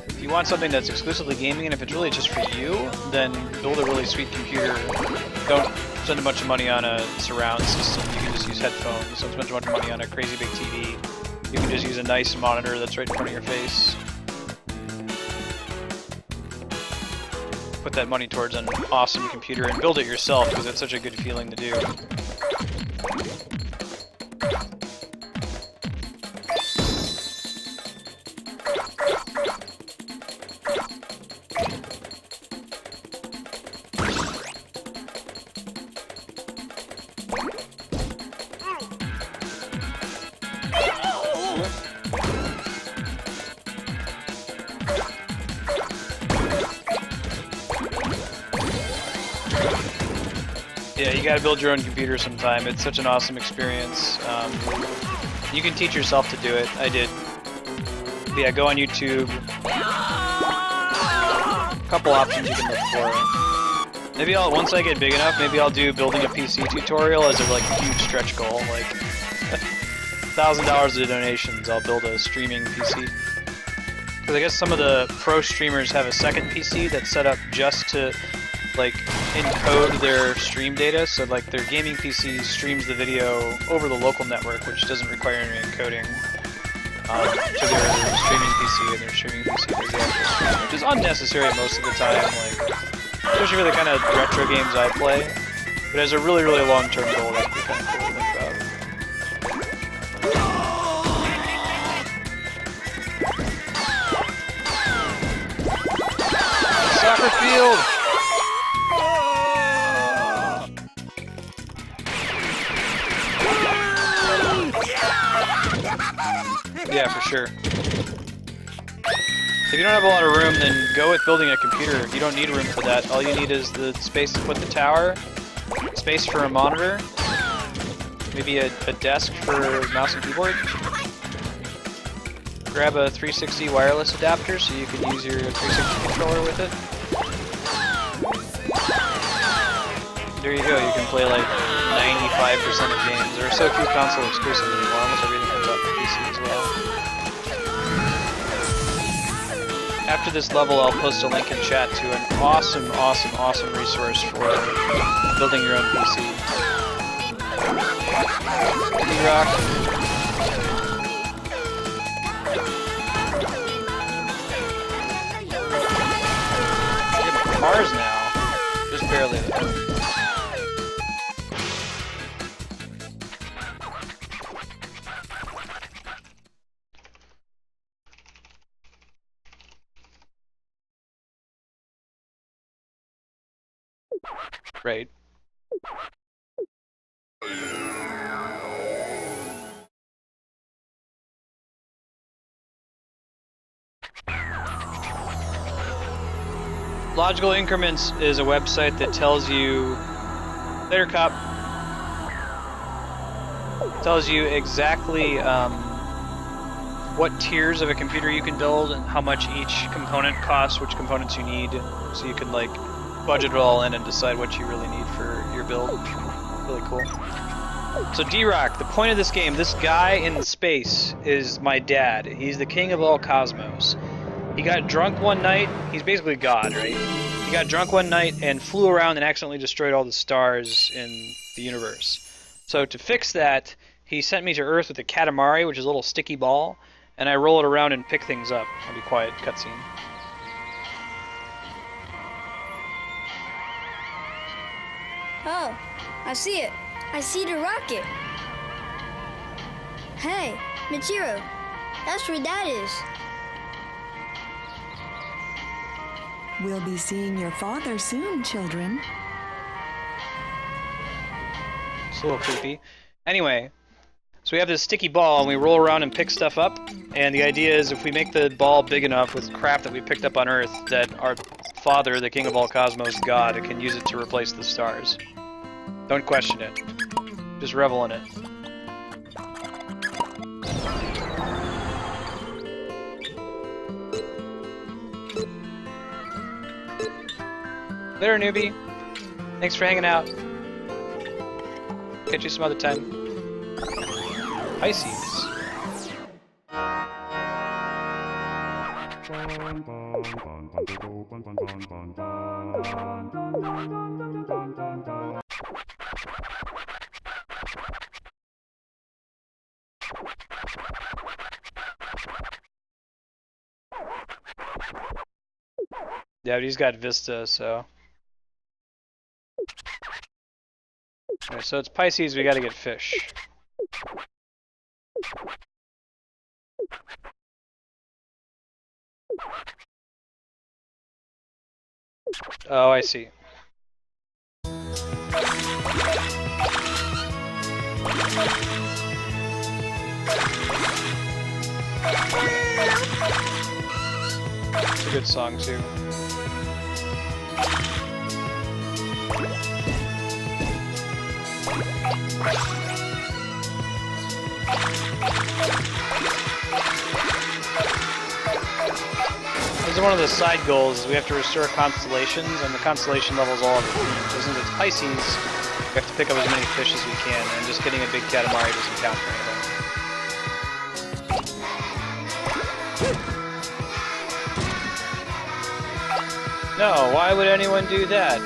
if you want something that's exclusively gaming, and if it's really just for you, then build a really sweet computer. Don't spend a bunch of money on a surround system. You can just use headphones. Don't spend a bunch of money on a crazy big TV. You can just use a nice monitor that's right in front of your face. Put that money towards an awesome computer and build it yourself, because it's such a good feeling to do. Yeah, you gotta build your own computer sometime. It's such an awesome experience. You can teach yourself to do it. I did. But yeah, go on YouTube. A couple options you can look for. Maybe once I get big enough, maybe I'll do building a PC tutorial as a like huge stretch goal, like $1,000 of donations. I'll build a streaming PC. Because I guess some of the pro streamers have a second PC that's set up just to like encode their stream data. So like their gaming PC streams the video over the local network, which doesn't require any encoding to their streaming PC, and their streaming PC does the actual stream, which is unnecessary most of the time. Like. Especially for the kind of retro games I play, but as a really, really long-term goal, that'd be kind of cool to think about. Soccer field! Yeah, for sure. If you don't have a lot of room, then go with building a computer. You don't need room for that. All you need is the space to put the tower, space for a monitor, maybe a desk for mouse and keyboard. Grab a 360 wireless adapter so you can use your 360 controller with it. There you go, you can play like 95% of games. There are so few console exclusives anymore, almost everything comes out for PC as well. After this level, I'll post a link in chat to an awesome resource for building your own PC. D-Rock. Getting cars now. Just barely though. Right. Logical Increments is a website that tells you, later cop, tells you exactly what tiers of a computer you can build and how much each component costs, which components you need, so you can like budget it all in and decide what you really need for your build. Really cool. So D-Rock, the point of this game, this guy in space is my dad. He's the king of all cosmos. He got drunk one night. He's basically God, right? He got drunk one night and flew around and accidentally destroyed all the stars in the universe. So to fix that, he sent me to Earth with a Katamari, which is a little sticky ball, and I roll it around and pick things up. I'll be quiet, cutscene. Oh, I see it. I see the rocket. Hey, Michiro, that's where Dad is. We'll be seeing your father soon, children. It's a little creepy. Anyway, so we have this sticky ball and we roll around and pick stuff up, and the idea is if we make the ball big enough with crap that we picked up on Earth, that our father, the king of all cosmos, God, can use it to replace the stars. Don't question it. Just revel in it. Later, newbie. Thanks for hanging out. Catch you some other time. Pisces. Yeah, but he's got Vista, so. Okay, so it's Pisces, we gotta get fish. Oh, I see. It's a good song, too. This is one of the side goals. We have to restore constellations, and the constellation levels all of the themes. So since it's Pisces, we have to pick up as many fish as we can, and just getting a big Katamari doesn't count for anything. No, why would anyone do that?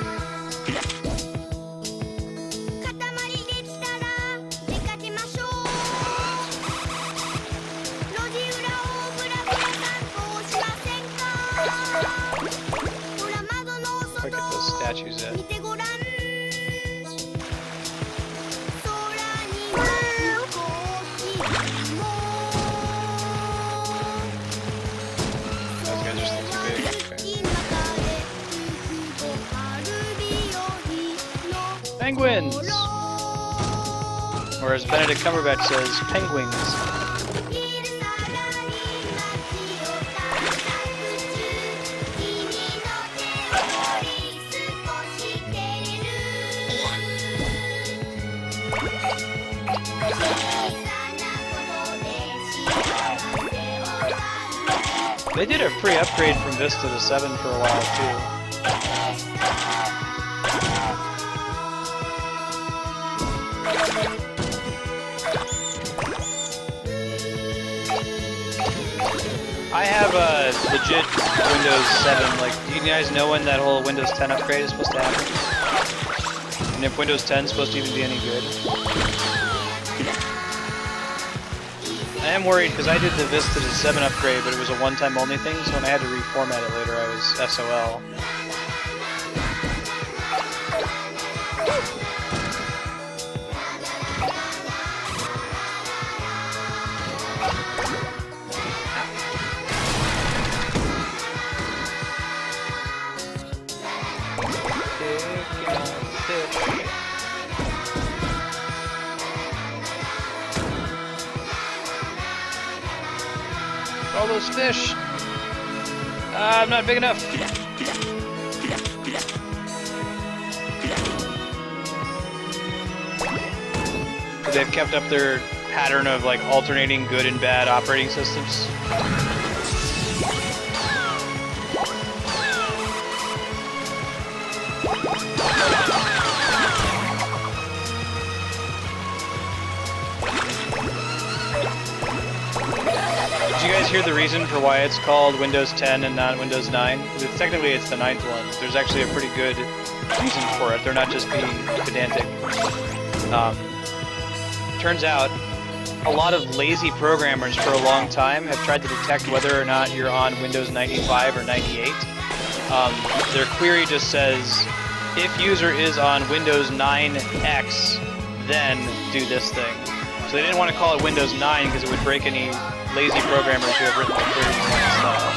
Look at those statues at. Those guys are still too big. Okay. Penguins! Or as Benedict Cumberbatch says, penguins. They did a free upgrade from Vista to 7 for a while too. I have a legit Windows 7. Like, do you guys know when that whole Windows 10 upgrade is supposed to happen? And if Windows 10 is supposed to even be any good? I am worried because I did the Vista to 7 upgrade, but it was a one-time only thing, so when I had to reformat it later, I was SOL. All those fish! I'm not big enough! They've kept up their pattern of like alternating good and bad operating systems. Did you guys hear the reason for why it's called Windows 10 and not Windows 9? Because technically it's the 9th one. There's actually a pretty good reason for it. They're not just being pedantic. Turns out, a lot of lazy programmers for a long time have tried to detect whether or not you're on Windows 95 or 98. Their query just says, if user is on Windows 9X, then do this thing. So they didn't want to call it Windows 9 because it would break any lazy programmers who have written the queries in that style.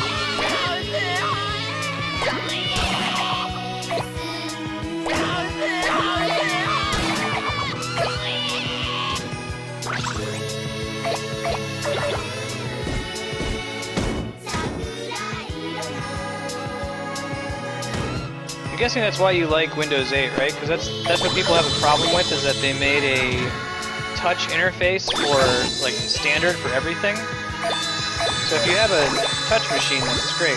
I'm guessing that's why you like Windows 8, right? Because that's what people have a problem with, is that they made a touch interface for like standard for everything. So if you have a touch machine, then it's great.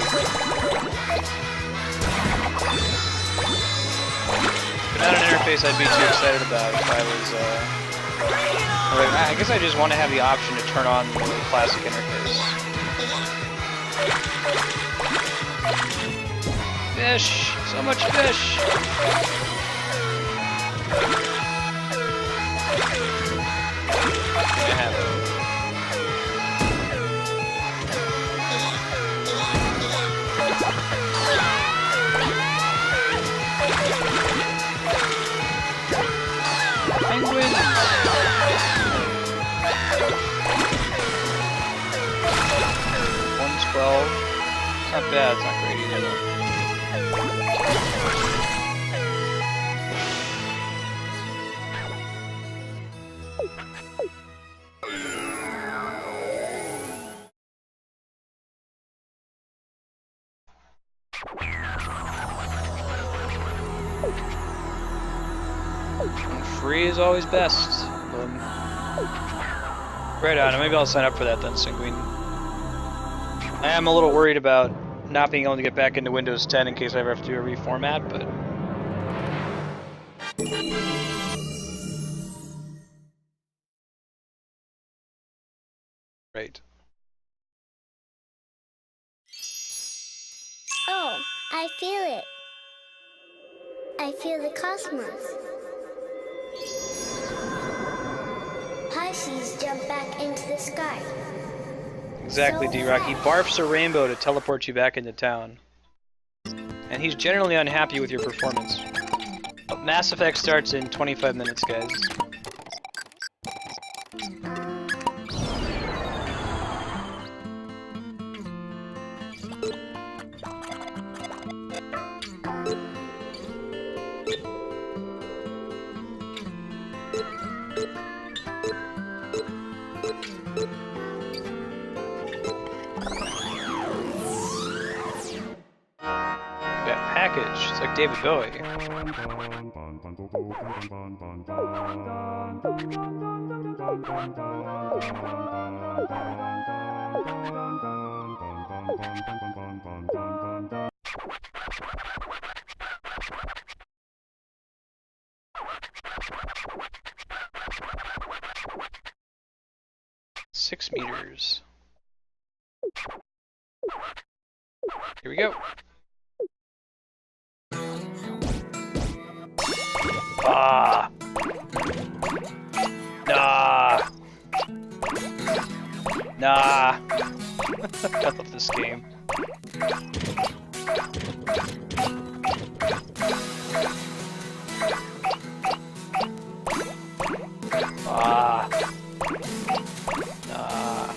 But not an interface I'd be too excited about if I was. I guess I just want to have the option to turn on the classic interface. Fish! So much fish! I have it. Penguin! 112. It's not bad, it's not great either though. Free is always best. Right on, maybe I'll sign up for that then, Sanguine. I am a little worried about not being able to get back into Windows 10 in case I ever have to do a reformat, but... Right. Oh, I feel it. I feel the cosmos. Pisces jump back into the sky. Exactly, So D-Rock. He fast. barfs a rainbow to teleport you back into town. And he's generally unhappy with your performance. But Mass Effect starts in 25 minutes, guys. That package, it's like David Bowie. Six meters. Here we go. Ah. Nah. Nah. I love this game. Ah. Nah.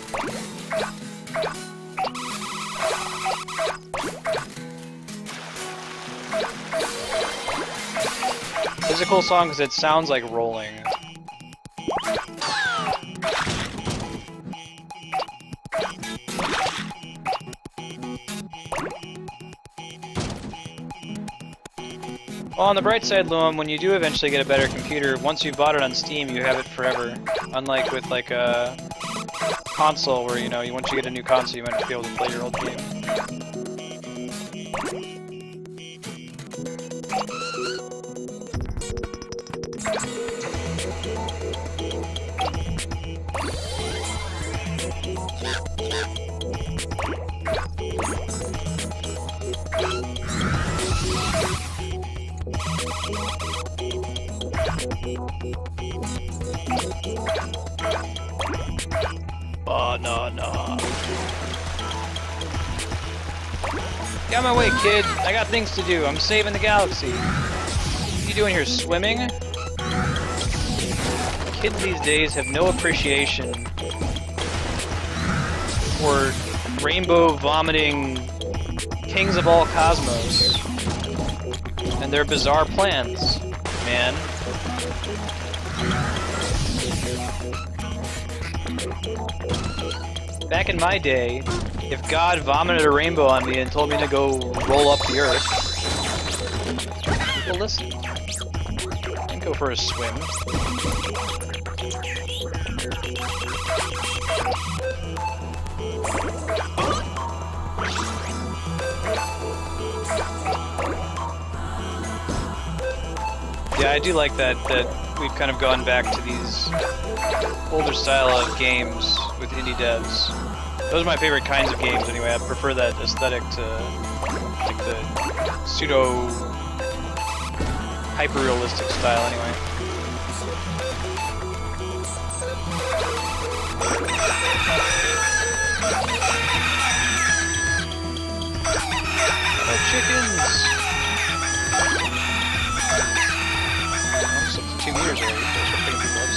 It's a cool song because it sounds like rolling. Well, on the bright side, Luam, when you do eventually get a better computer, once you've bought it on Steam, you have it forever. Unlike with like a console where, you know, once you get a new console, you might not be able to play your old game. Oh, no. Get out of my way, kid. I got things to do. I'm saving the galaxy. What are you doing here, swimming? Kids these days have no appreciation for rainbow vomiting kings of all cosmos and their bizarre plans, man. Back in my day, if God vomited a rainbow on me and told me to go roll up the earth, people listen. I'd go for a swim. Yeah, I do like that we've kind of gone back to these older style of games with indie devs. Those are my favorite kinds of games anyway. I prefer that aesthetic to like the pseudo hyper-realistic style anyway. Oh, chickens! Almost up to 2 meters already. Those are picking people up.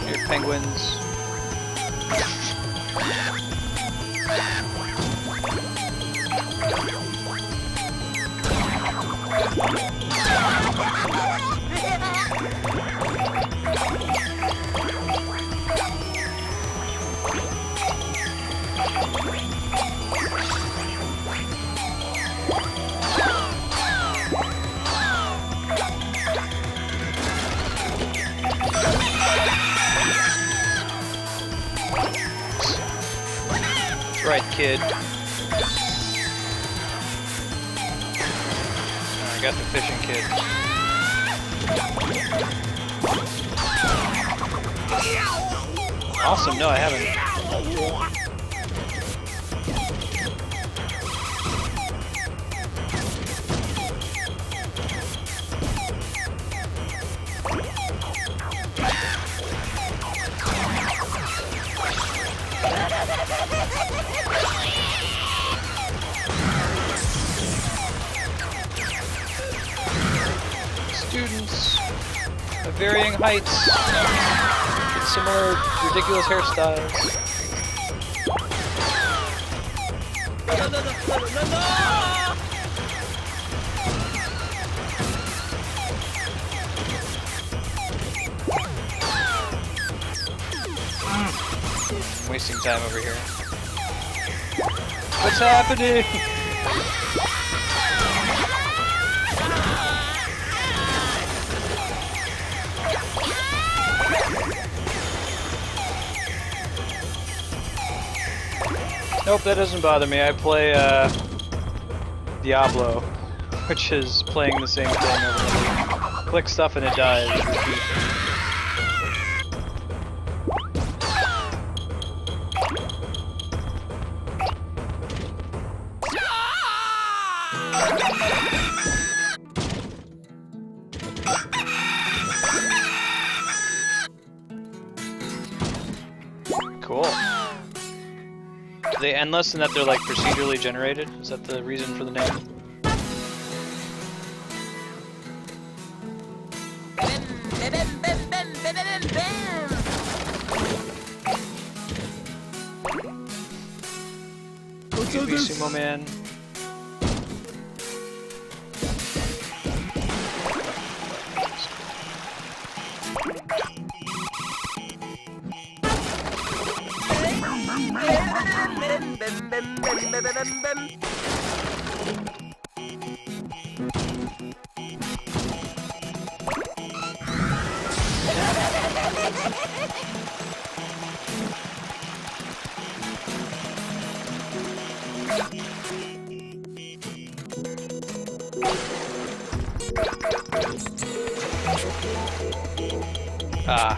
Here, penguins. kid. I got the fishing kid. Awesome. No, I haven't. Students of varying heights with similar ridiculous hairstyles. Wasting time over here. What's happening? Nope, that doesn't bother me. I play Diablo, which is playing the same thing over and over. Click stuff and it dies. Repeat. Cool. Are they endless in that they're like procedurally generated? Is that the reason for the name? Excuse me, Sumo Man. Ah.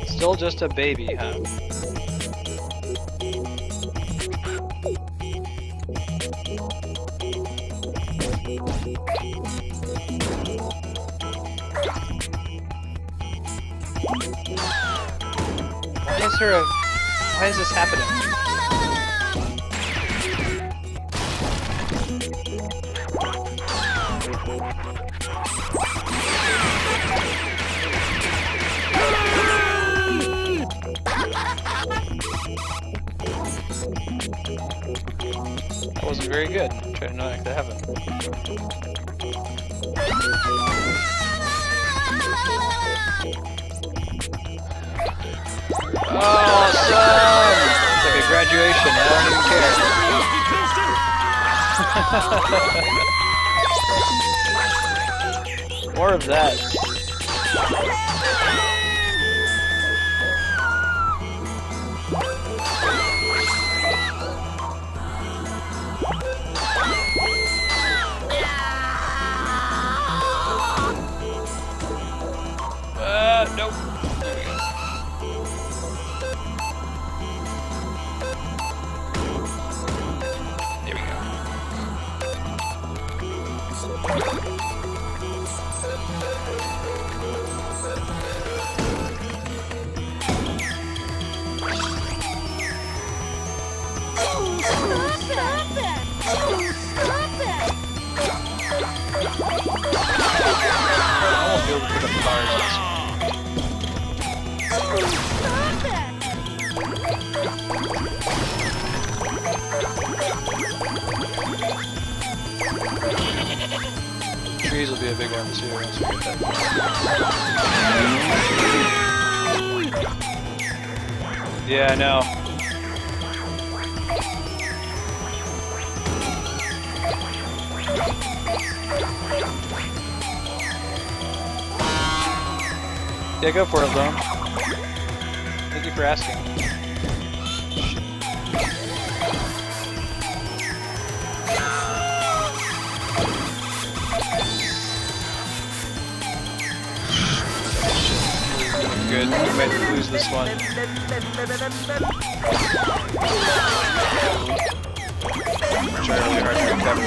Still just a baby, huh? Why is this happening? That wasn't very good. I'm trying to knock the heaven. Awesome! It's like a graduation. I don't even care. More of that. Nope. There we go. I won't be able to pick up the bars. Trees will be a big one too once we get that. Yeah, I know. Yeah, go for it, Lone. Thank you for asking. this one. Try really hard to recover.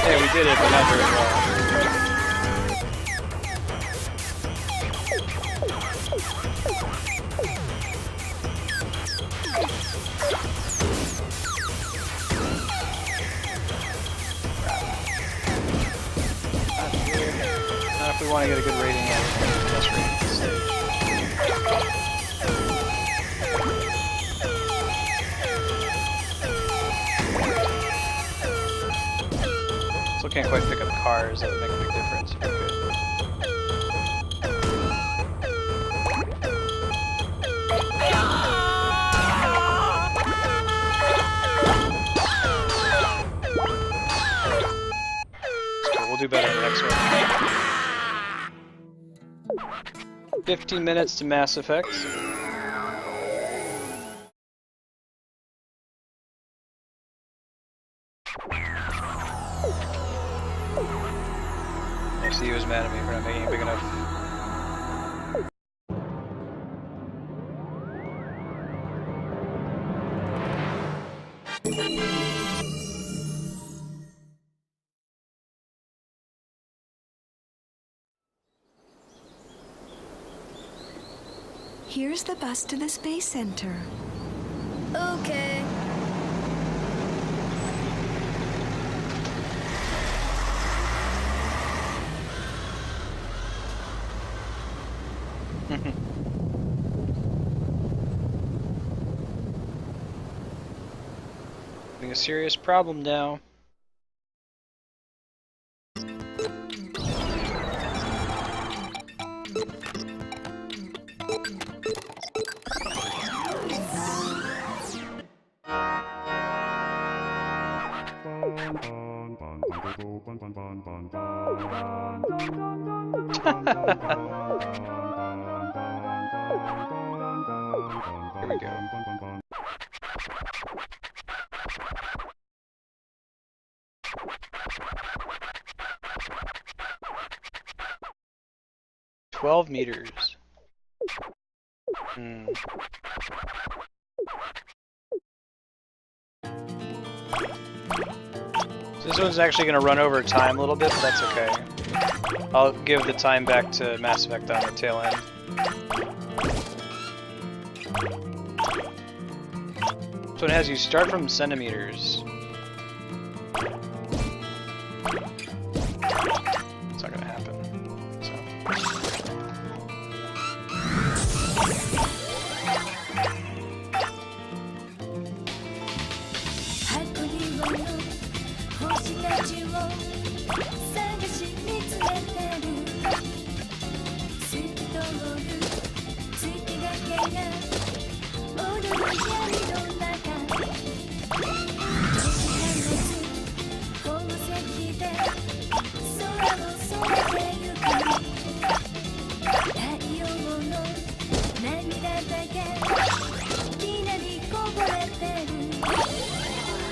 Hey, we did it, but not very well. Not if we want to get a good rating out of it. Let's rate the stage. Still can't quite pick up cars, that would make a big difference. Okay. So we'll do better in the next one. 15 minutes to Mass Effect. He was mad at me for not making it big enough. Here's the bus to the Space Center. Okay. Having a serious problem now. Here we go. $12 meters. This one's actually going to run over time a little bit, but that's okay. I'll give the time back to Mass Effect on the tail end. So it has you start from centimeters. It's not going to happen. So.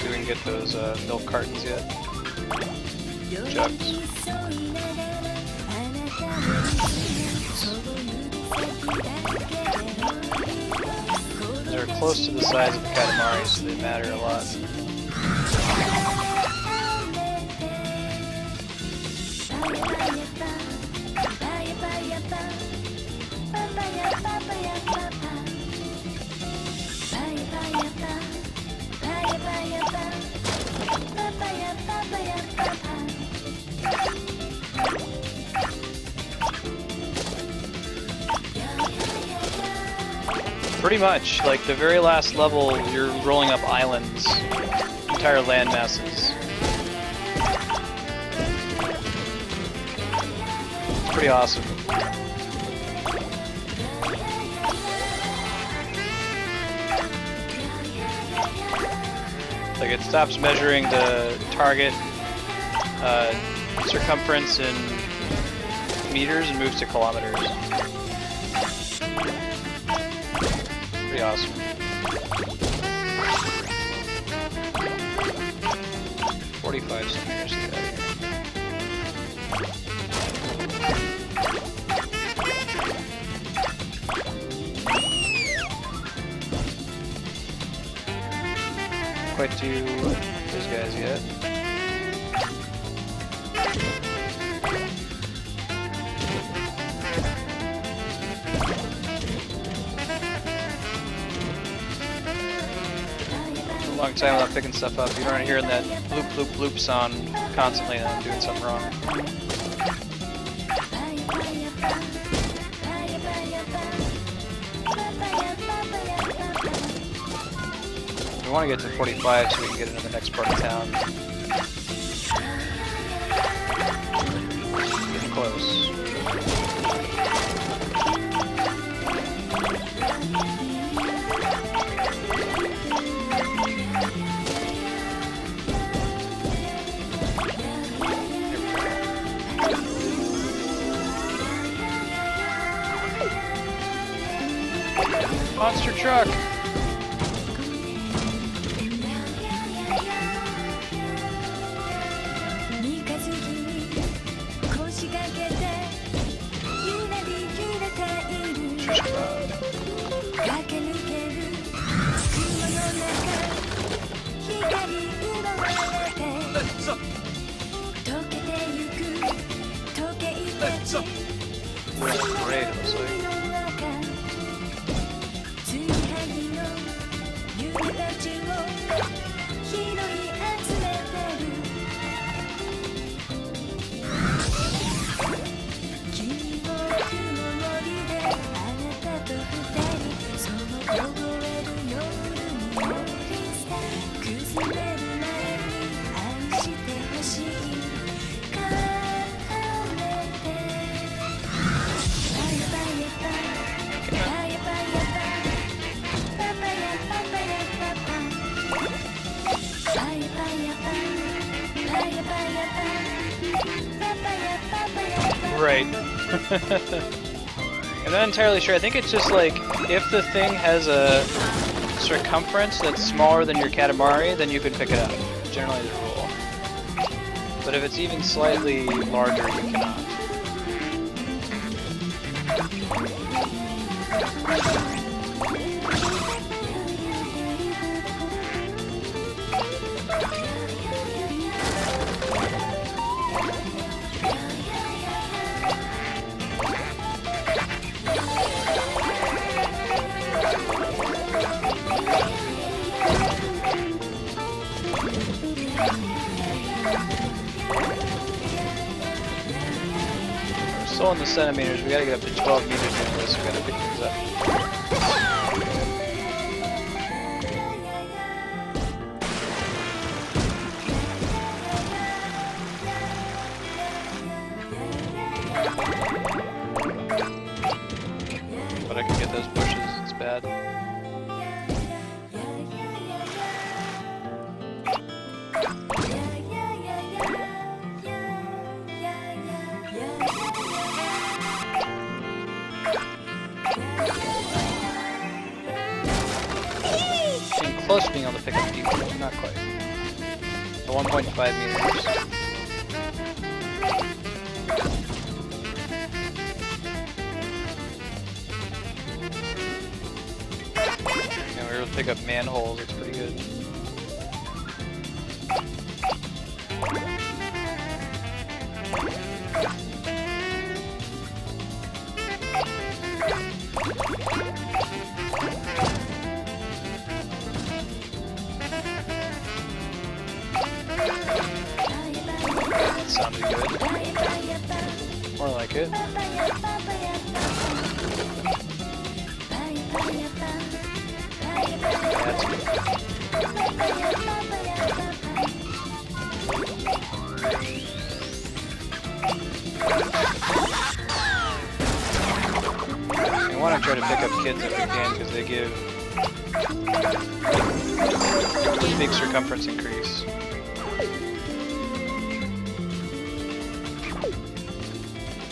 We didn't get those milk cartons yet. Jugs. They're close to the size of the Katamari, so they matter a lot. Pretty much, like the very last level, you're rolling up islands, entire land masses. Pretty awesome. Like it stops measuring the target circumference in meters and moves to kilometers. Pretty awesome. $45 centimeters to get out of here. Quite do those guys yet. A long time without picking stuff up. You aren't hearing that bloop bloop bloop sound constantly, then I'm doing something wrong. We want to get to 45 so we can get into the next part of town. Getting close. Monster truck! Great, it looks like. Right. I'm not entirely sure. I think it's just like, if the thing has a circumference that's smaller than your Katamari, then you can pick it up. Generally the rule. But if it's even slightly larger, you cannot. Still in the centimeters, we gotta get up to 12 meters into this, we gotta pick things up. But I can get those bushes, it's bad. Close to being able to pick up people, but not quite. The 1.5 meters. And we were able to pick up manholes, it's pretty good. Sounded good. More like it. That's good. I want to try to pick up kids if we can, because they give Big circumference increase.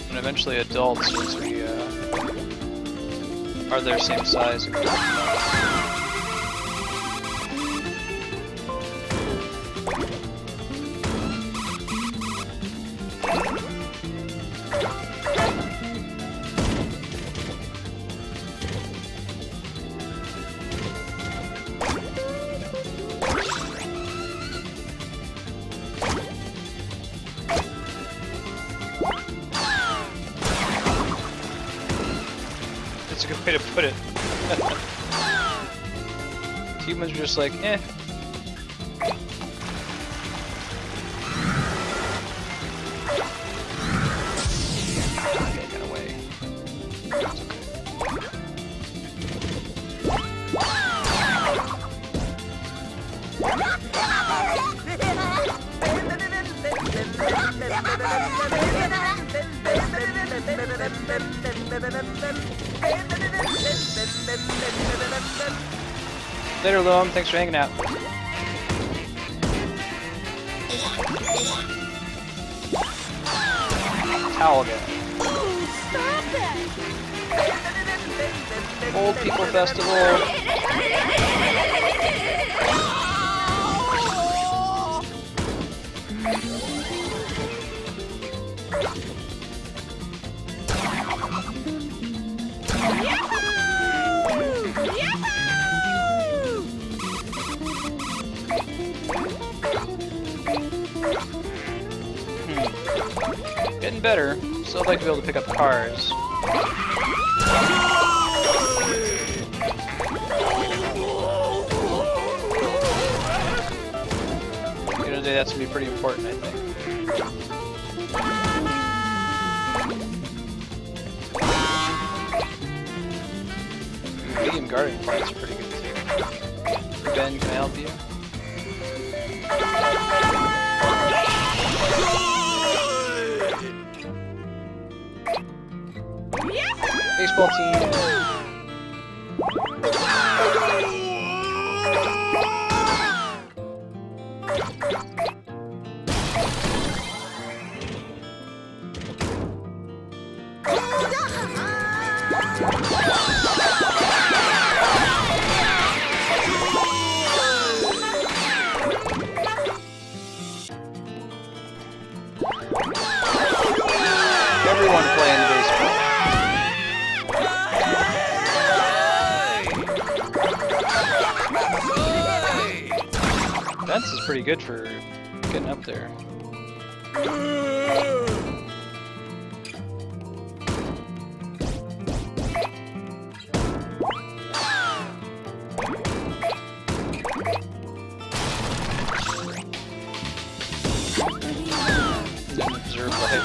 And eventually adults once we are their same size. That's a good way to put it. Humans are just like, eh. Okay, got away. That's Later, Loam. Thanks for hanging out. Towel guy. Old People Festival. Getting better. Still like to be able to pick up cars. At the end of the day, that's gonna be pretty important, I think. Medium guarding parts are pretty good too. Ben, can I help you? Baseball team. Everyone playing baseball. Fence is pretty good for getting up there. Then observe the height.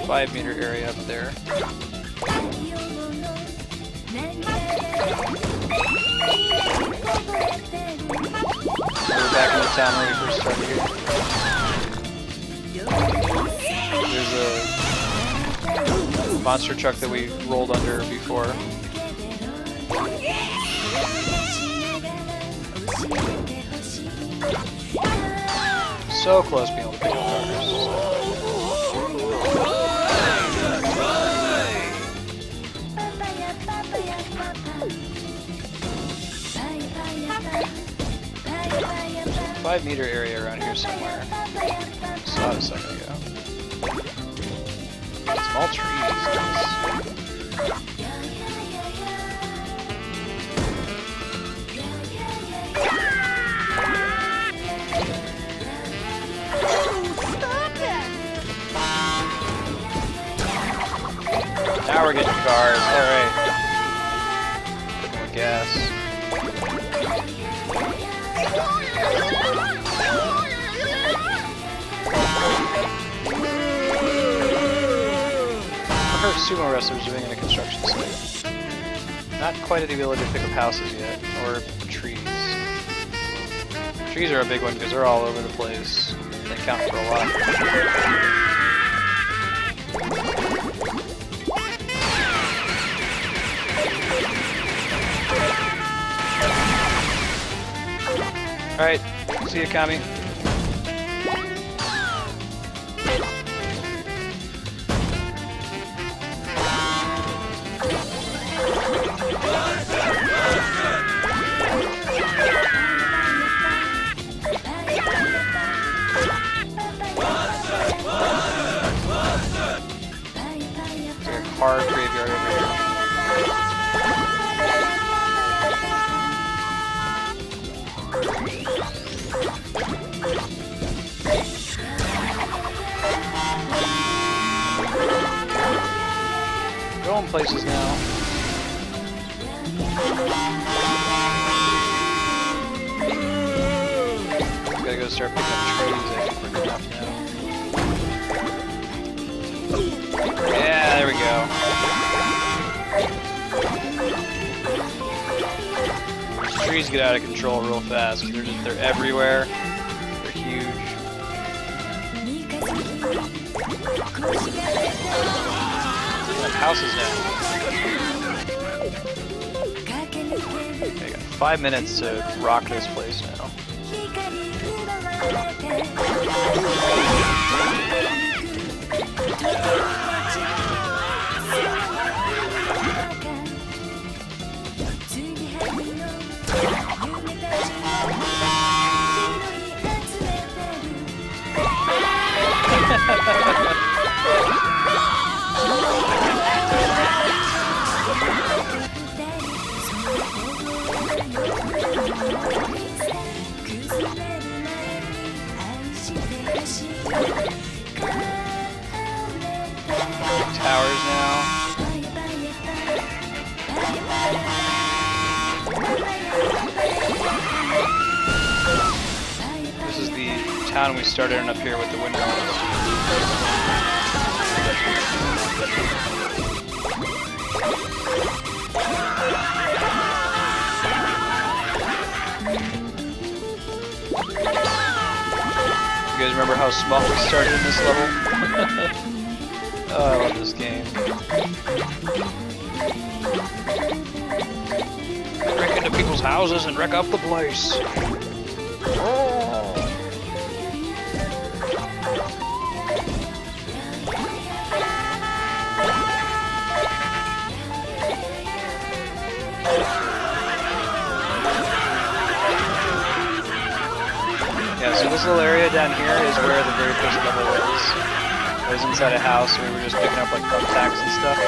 Five-meter area up there. We're back in the town where we first started here. There's a monster truck that we rolled under before. So close being able to pick up cars. 5-meter area around here somewhere. Saw it a second ago. Small trees. Nice. 'Sumo wrestlers doing in a construction site. Not quite at the ability to pick up houses yet, or trees. Trees are a big one because they're all over the place. They count for a lot. Alright, see you, Kami. Hard graveyard over here. Going places now. Gotta go start picking up trees. I think we're good enough now. Yeah, there we go. Trees get out of control real fast. They're everywhere. They're huge. Houses now. Okay, got 5 minutes to rock this place now. Towers now. This is the town we started in up here with the windmills. You guys remember how small we started in this level? Oh, I love this game. Break into people's houses and wreck up the place. Oh. Yeah, so this little area down here is where the very first level was. I was inside a house where we were just picking up like thumbtacks and stuff.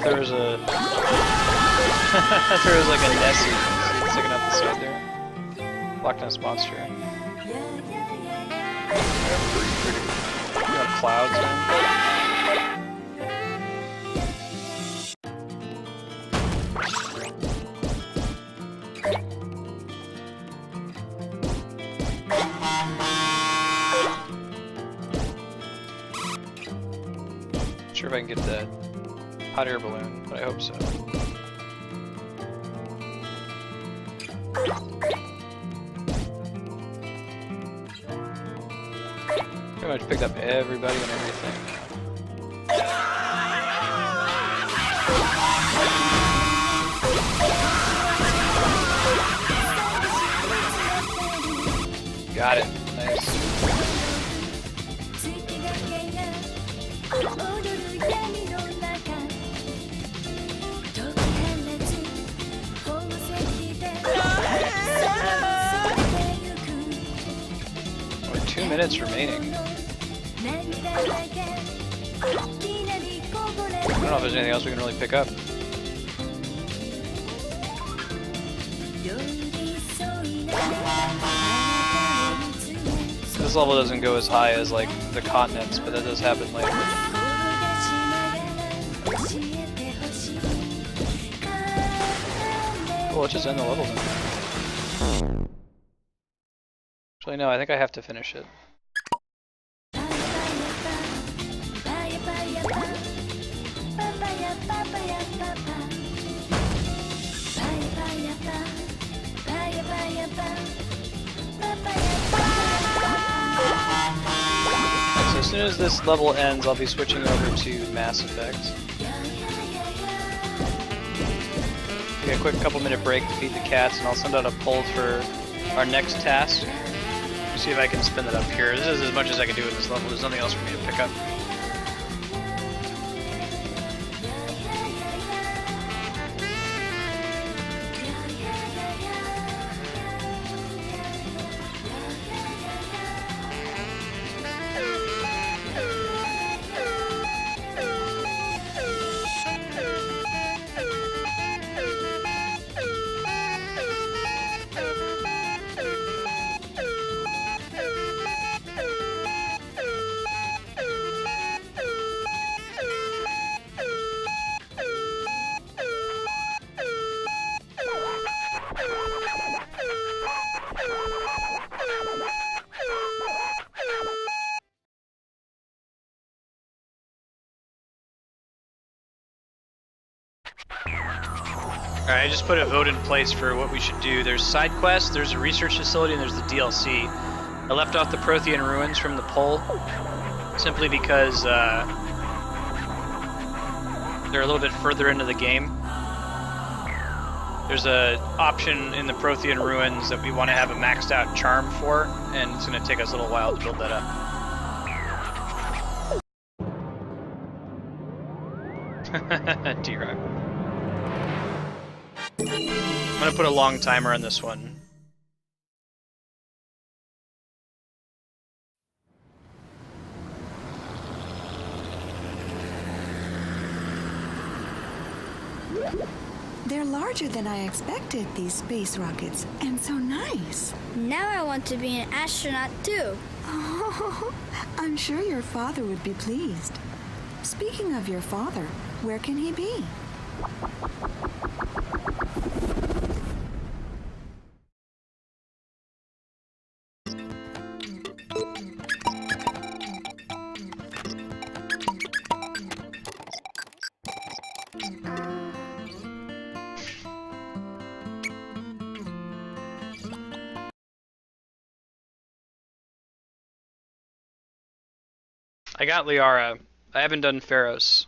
There was a there was like a Nessie sticking up the side there. Loch Ness monster. We got clouds in. Not sure if I can get that hot air balloon, but I hope so. Pretty much picked up everybody and everything. Got it. Nice. Oh, 2 minutes remaining. I don't know if there's anything else we can really pick up. This level doesn't go as high as like the continents, but that does happen later. let's just end the level then. Actually, no, I think I have to finish it. So as soon as this level ends, I'll be switching over to Mass Effect. Take a quick couple-minute break to feed the cats, and I'll send out a poll for our next task. See if I can spin it up here. This is as much as I can do in this level. There's nothing else for me to pick up. Alright, I just put a vote in place for what we should do. There's side quests, there's a research facility, and there's the DLC. I left off the Prothean ruins from the poll simply because they're a little bit further into the game. There's an option in the Prothean ruins that we want to have a maxed out charm for, and it's going to take us a little while to build that up. D-Rock. I'm gonna put a long timer on this one. They're larger than I expected, these space rockets, and so nice. Now I want to be an astronaut too. Oh, I'm sure your father would be pleased. Speaking of your father, where can he be? I got Liara. I haven't done Pharaohs.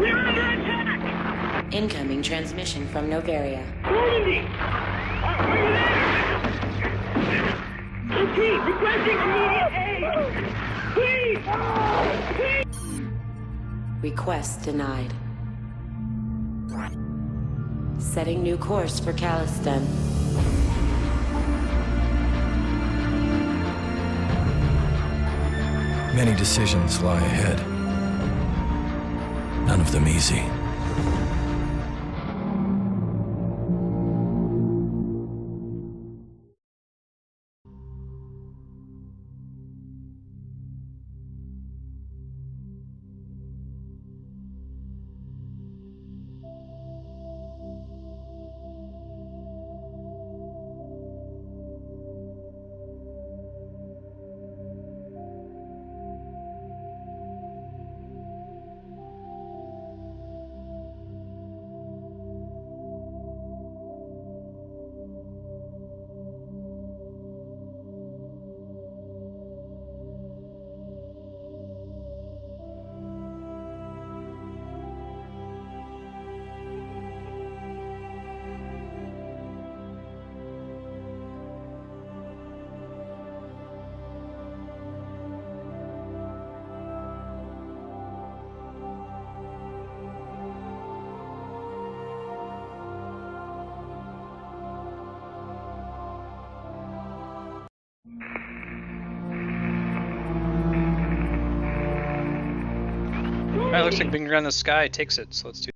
We're under attack! Incoming transmission from Novaria. Normandy! Are you there? Repeat, requesting immediate aid! Please! Request denied. Setting new course for Caliston. Many decisions lie ahead. None of them easy. Alright, looks like being around the sky takes it, so let's do